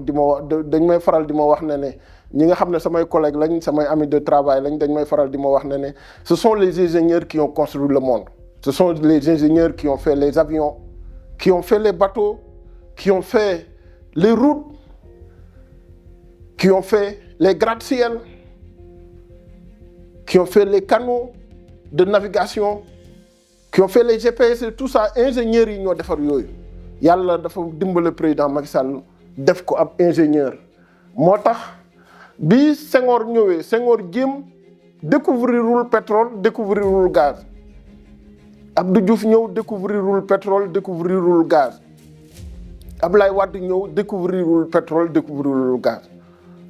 dañ may faral di ma wax ne ñi nga xam ne samay collègues lañ samay amis de travail lañ dañ may faral di ma wax ne ce sont les ingénieurs qui ont construit le monde ce sont les ingénieurs qui ont fait les avions qui ont fait les bateaux qui ont fait les routes qui ont fait les gratte-ciel qui ont fait les canaux de navigation qui ont fait les GPS et tout ça ingénieurs yi ñoo defar yooyu yàlla dafa dimbale président Macky Sall def ko ab ingénieur moo tax bi Senghor ñëwee Senghor jéem découvrirul pétrole découvrirul gaz Abdou Diouf ñëw découvrirul pétrole découvrirul gaz Ablaye Wade ñëw découvrirul pétrole découvrirul gaz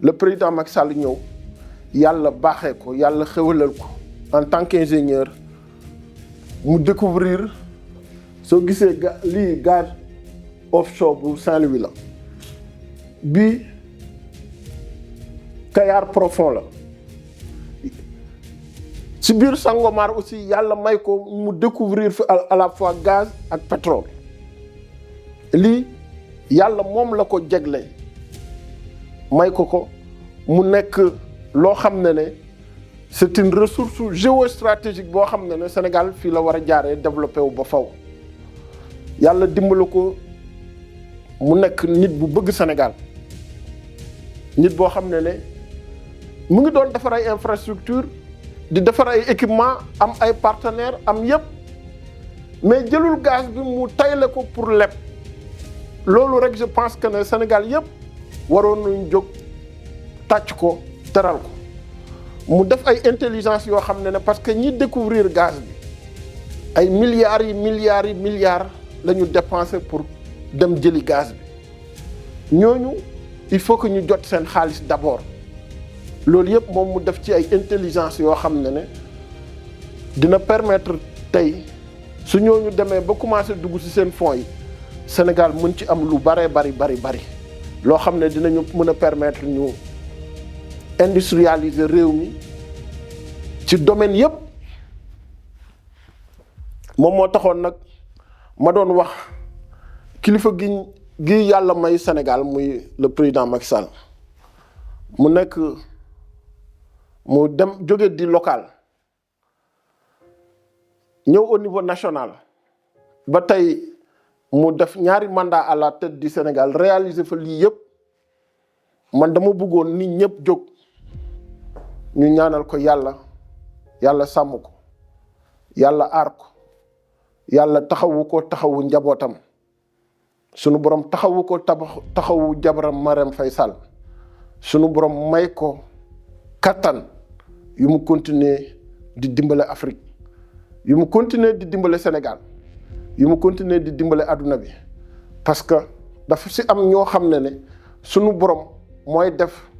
le président Macky Sall ñëw yàlla baaxee ko yàlla xewalal ko en tant qu'ingénieur mu découvrir soo gisee lii gaz offshore bu Saint-Louis la bi Kayar profond la ci biir Sangomar aussi yàlla may ko mu découvrir fi à la fois gaz ak pétrole lii yàlla moom la ko jegle may ko mu nekk loo xam ne c'est une ressource géostratégique boo xam ne Sénégal fii la war a jaaree développé wu ba faw yàlla dimbali ko mu nekk nit bu bëgg Sénégal nit boo xam ne mu ngi doon defar ay infrastructure di defar ay équipement am ay partenaires am yëpp mais jëlul gaz bi mu tayle ko pour leb loolu rek je pense que ne Sénégal yëpp waroon nañ jóg tàcc ko teral ko mu def ay intelligence yoo xam ne parce que ñi découvrir gaz bi ay milliards la ñu dépensé pour dem jëli gaz bi ñooñu il faut que ñu jot seen xaalis d'abord loolu yëpp moom mu def ci ay intelligence yoo xam ne dina permettre tey su ñooñu demee ba commencé dugg ci seen fonds yi Sénégal mën ci am lu bari loo xam ne dinañu mën a permettre ñu industrialiser réew mi ci domaine yëpp moom moo taxoon nag ma doon wax kilifa gi yàlla may Sénégal muy le président Macky Sall mu nekk mu dem jóge di local ñëw au niveau national ba tey mu def ñaari mandat à la tête du Sénégal réaliser fa lii yëpp man dama bëggoon nit ñëpp jóg ñu ñaanal ko yàlla sàmm ko yàlla aar ko yàlla taxawu ko taxawu njabootam sunu borom taxawu ko taxawu jabaram Marème Faye Sall sunu borom may ko kattan yu mu continuer di dimbale Afrique yu mu continuer di dimbale Sénégal yu mu continuer di dimbale adduna bi parce que dafa ci am ñoo xam ne sunu borom mooy def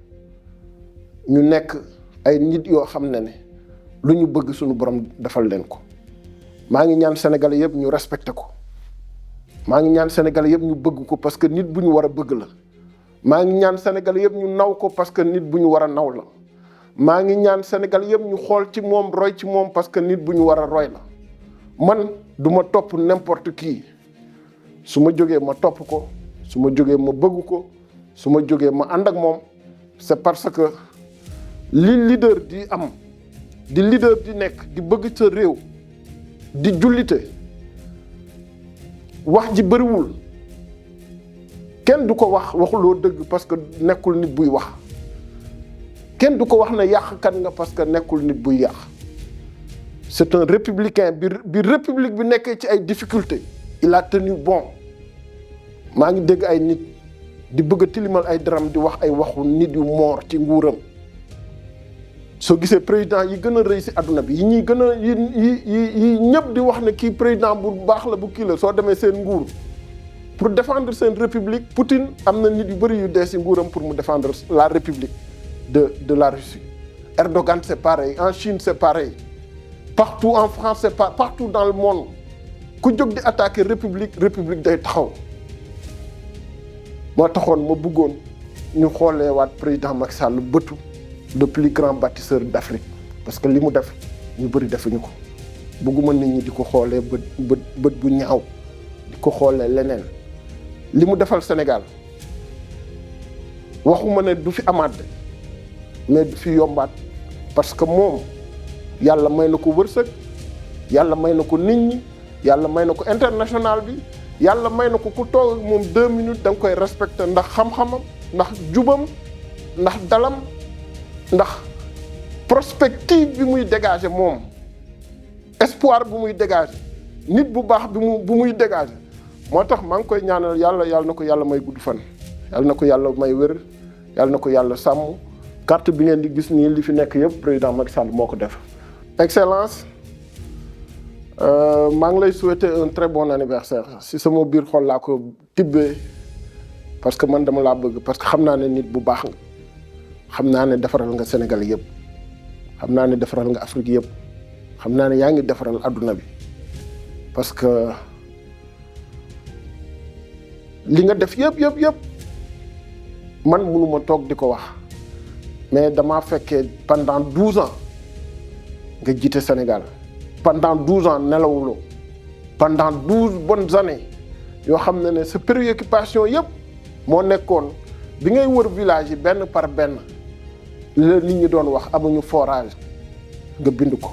ñu nekk ay nit yoo xam ne lu ñu bëgg sunu borom defal leen ko maa ngi ñaan Sénégalais yëpp ñu respecté ko maa ngi ñaan Sénégalais yëpp ñu bëgg ko parce que nit bu ñu war a bëgg la maa ngi ñaan Sénégalais yëpp ñu naw ko parce que nit bu ñu war a naw la maa ngi ñaan Sénégalais yëpp ñu xool ci moom roy ci moom parce que nit bu ñu war a roy la man du ma topp n'importe qui su ma jógee ma topp ko su ma jógee ma bëgg ko su ma jógee ma ànd ak moom c'est parce que li leader di am di leader di nekk di bëgg sa réew di jullite wax ji bëriwul kenn du ko waxuloo dëgg parce que nekkul nit buy wax kenn du ko wax ne yàqkat nga parce que nekkul nit buy yàq c'est un républicain bi république bi nekkee ci ay difficultés il a tenu bon maa ngi dégg ay nit di bëgg a tilimal ay daram di wax ay waxu nit yu moor ci nguuram soo gisee président yi gën a rëy si adduna bi yi ñuy gën a yi ñëpp di wax ne kii président bu baax la bu kii la soo demee seen nguur pour défendre seen république. Poutine am na nit yu bëri yu dee si nguuram pour mu défendre la république de la Russie. Erdogan c'est pareil, en Chine c'est pareil, partout en France c'est pas partout dans le monde ku jóg di attaquer république day taxaw. moo taxoon ma bëggoon ñu xoolee waat président Macky Sall bëtu le plus grand bâtisseur d'Afrique parce que li mu def ñu bëri defuñu ko. bëgguma nit ñi di ko xoolee bët bu ñaaw di ko xoolee leneen li mu defal Sénégal waxuma ne du fi amaat mais du fi yombaat parce que moom yàlla may na ko wërsëg yàlla may na ko nit ñi yàlla may na ko international bi yàlla may na ko ku toog ak moom 2 minutes da nga koy respecter ndax xam-xamam ndax jubam ndax dalam ndax prospective bi muy dégager moom espoir bu muy dégager nit bu baax bu muy dégager moo tax maa ngi koy ñaanal yàlla na ko yàlla may gudd fan yàlla na ko yàlla may wér yàlla na ko yàlla sàmm carte bi ngeen di gis nii li fi nekk yëpp président Macky Sall moo ko def. Excellence maa ngi lay souhaiter un très bon anniversaire si sama biir xol laa ko tibbee parce que man dama laa bëgg parce que xam naa ne nit bu baax nga xam naa ne defaral nga Sénégal yëpp xam naa ne defaral nga Afrique yëpp xam naa ne yaa ngi defaral adduna bi parce que li nga def yëpp man mënuma toog di ko wax mais damaa fekkee pendant 12 ans nga jiite Sénégal pendant 12 ans nelawuloo pendant 12 bonnes années yoo xam ne sa préoccupation yëpp moo nekkoon bi ngay wër village yi benn par benn la nit ñi doon wax amuñu forage nga bind ko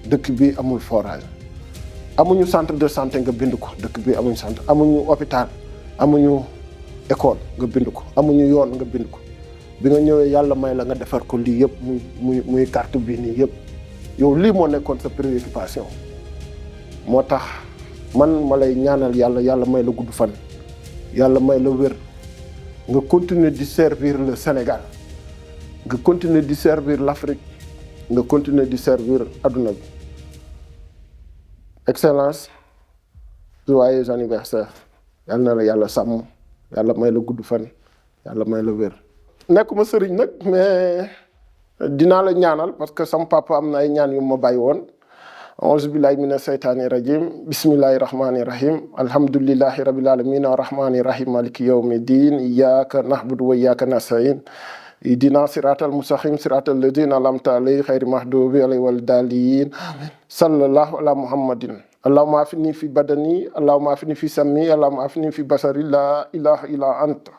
dëkk bi amul forage amuñu centre de santé nga bind ko dëkk bi amuñu centre amuñu hôpital amuñu école nga bind ko amuñu yoon nga bind ko bi nga ñëwee yàlla may la nga defar ko lii yëpp muy carte bii nii yëpp yow lii moo nekkoon sa préoccupation moo tax man ma lay ñaanal yàlla may la gudd fan yàlla may la wér nga continuer di servir le Sénégal nga continuer di servir l'Afrique nga continuer di servir adduna bi. Excellence, joyeux anniversaire yàlla na la yàlla sàmm yàlla may la gudd fan yàlla may la wér. nekkuma sëriñ nag mais dinaa la ñaanal parce que sama papa am na ay ñaan yu ma bàyyi woon. auzu billahi mina seytaani rajim bismillahi rahmani rahim alhamdulillahi rabbil alamin arrahmani rahim maliki yawmi din iyyaka na'budu wa iyyaka nasta'in ihdina siratal mustaqim siratal ladzina an'amta alayhim ghayril maghdubi alayhim waladdallin amin sallallahu ala muhammadin allahumma afini fi badani allahumma afini fi sam'i allahumma afini fi basari la ilaha illa anta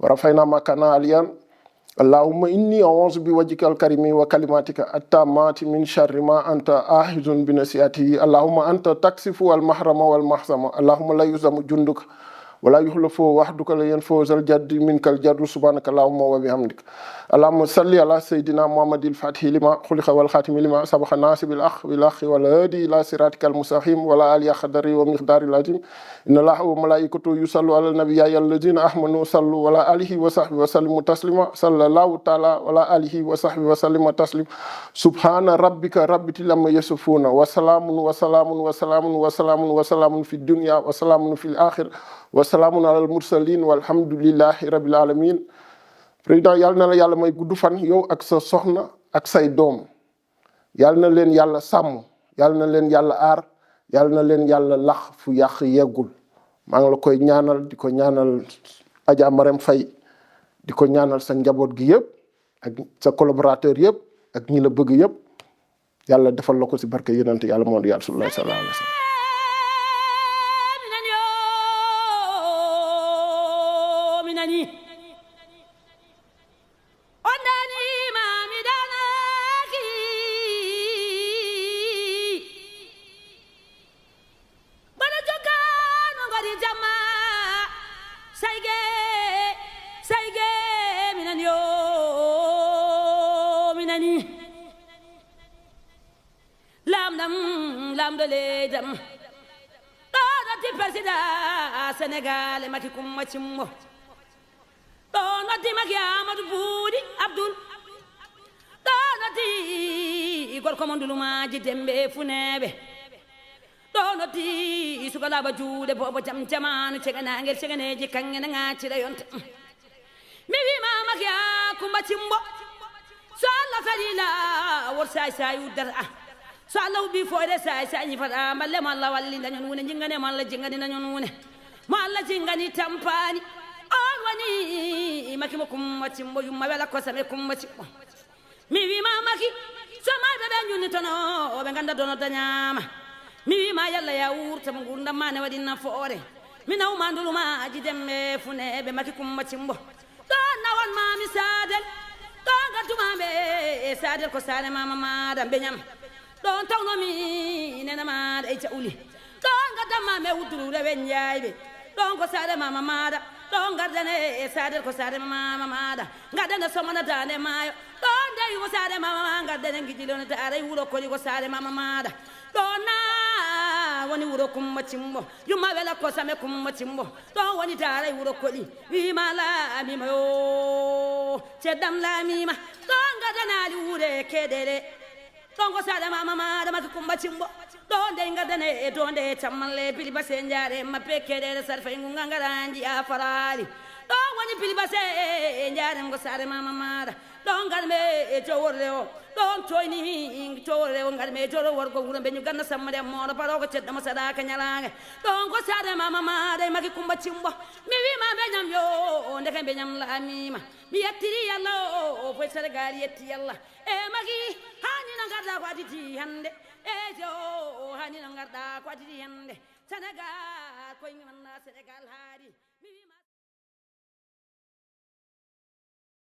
wa rafa'na makana aliyan allahumma inni a'udhu bi wajhika al-karimi wa kalimatika at-tammati min sharri ma anta ahizun bi nasiyatihi allahumma anta taksifu wal mahrama wal mahzama allahumma la yuzamu junduka wala yuhlafu wahduka la yanfu zal jaddi minkal jaddu subhanaka allahumma wa bihamdika allahumma salli ala sayidina muhammadil fatihi lima khuliqa wal khatimi lima sabaqa nasibil bil haqqi wal hadi ila siratikal mustaqim wala alihi qadari wa miqdaril azim inna allaha wa malaikatahu yusallu ala nabi ya ayyuhallazina amanu sallu ala alihi wa sahbihi wa sallimu taslima sallallahu ta'ala ala alihi wa sahbihi wa sallimu taslima subhana rabbika rabbil amma yasifuna wa salamun fid dunya wa salamun fil akhirah wa salaamun alal mursalin walhamdulillahi rabbil alamin. Président yàlla na la yàlla may gudd fan yow ak sa soxna ak say doom yàlla na leen yàlla sàmm yàlla na leen yàlla aar yàlla na leen yàlla lax fu yàq yeggul maa ngi la koy ñaanal di ko ñaanal Adja Marème Faye di ko ñaanal sa njaboot gi yëpp ak sa collaborateur yëpp ak ñi la bëgg yëpp yàlla defal la ko si barke yonent yàlla moo di yàlla sallallahu alayhi wa sallam. Sénégal maki kumma cimmo ɗo noddi maki Amadou Boudi Abdoul ɗo noddi gorko mo ndulumaji dembe funeɓe ɗo ɗono di sugalaba juuɗe bobo jam jamanu ceganagel ceganeji kangene ŋaccira yonte mi wimamaki a kumba cimbo so allah salila wor say say uddata a so allah ubbi foyde say say ñifata balle mo allah walli dañon wune jingane mo allah jingani dañon wune mo allah jingani tampani on wani maki mo kumba cimbo yumma wela kosame kumba cimbo mi wimamaki so maɓe ɓe junni tono ɓe ganda dono dañama mi wima yalla ya wurta mo gurdam ma ne waɗi nafoore mi nawmandulumaji demɓe funeɓe maki kumba cimbo ɗon nawon mami sadel ɗon gaddumaɓe sadel ko sare mama maɗa beñam ɗon tawnomi nena maɗa e cauli ɗon gaddamma me wudduru rewen jayɓe ɗon ko sare mama maɗa ɗon gardane sadel ko sare mama maɗa gaddane somona dande maayo ɗon deyi ko sare mama ma gardane guiƴilone taray wuuro kodi ko sare mama maɗa ɗon na woni wuuro kumba cimbo yumma wela kosame kumba cimbo ɗon woni taray wuuro koɗi wima laamima yo ceddam laamima ɗon gadanali wuure keɗele ɗon ko sare mama maɗa maki kumba cimbo ɗon de gardane donde cammalle pili base jaare mappe keɗele sarfay gunga ngaranji a farali ɗon woni pili base jaarem ko sare mama maɗa ɗon garme e joworre o ɗon toyni joworre o garme e joro worgo wuuro ɓe ñu ganna sammade moɗo paɗo ko ceɗɗamo saɗaka ñalange ɗon ko sare mama maɗa e maki kumba cimbo mi wima ɓeñam yo ndeke ɓeñam laamima mi yettiri yallah o foy sénégal yetti yallah e maki hani no garɗa ko aditi hande e jo hani no garɗa ko aditi hande sénégal koye ganna sénégal haari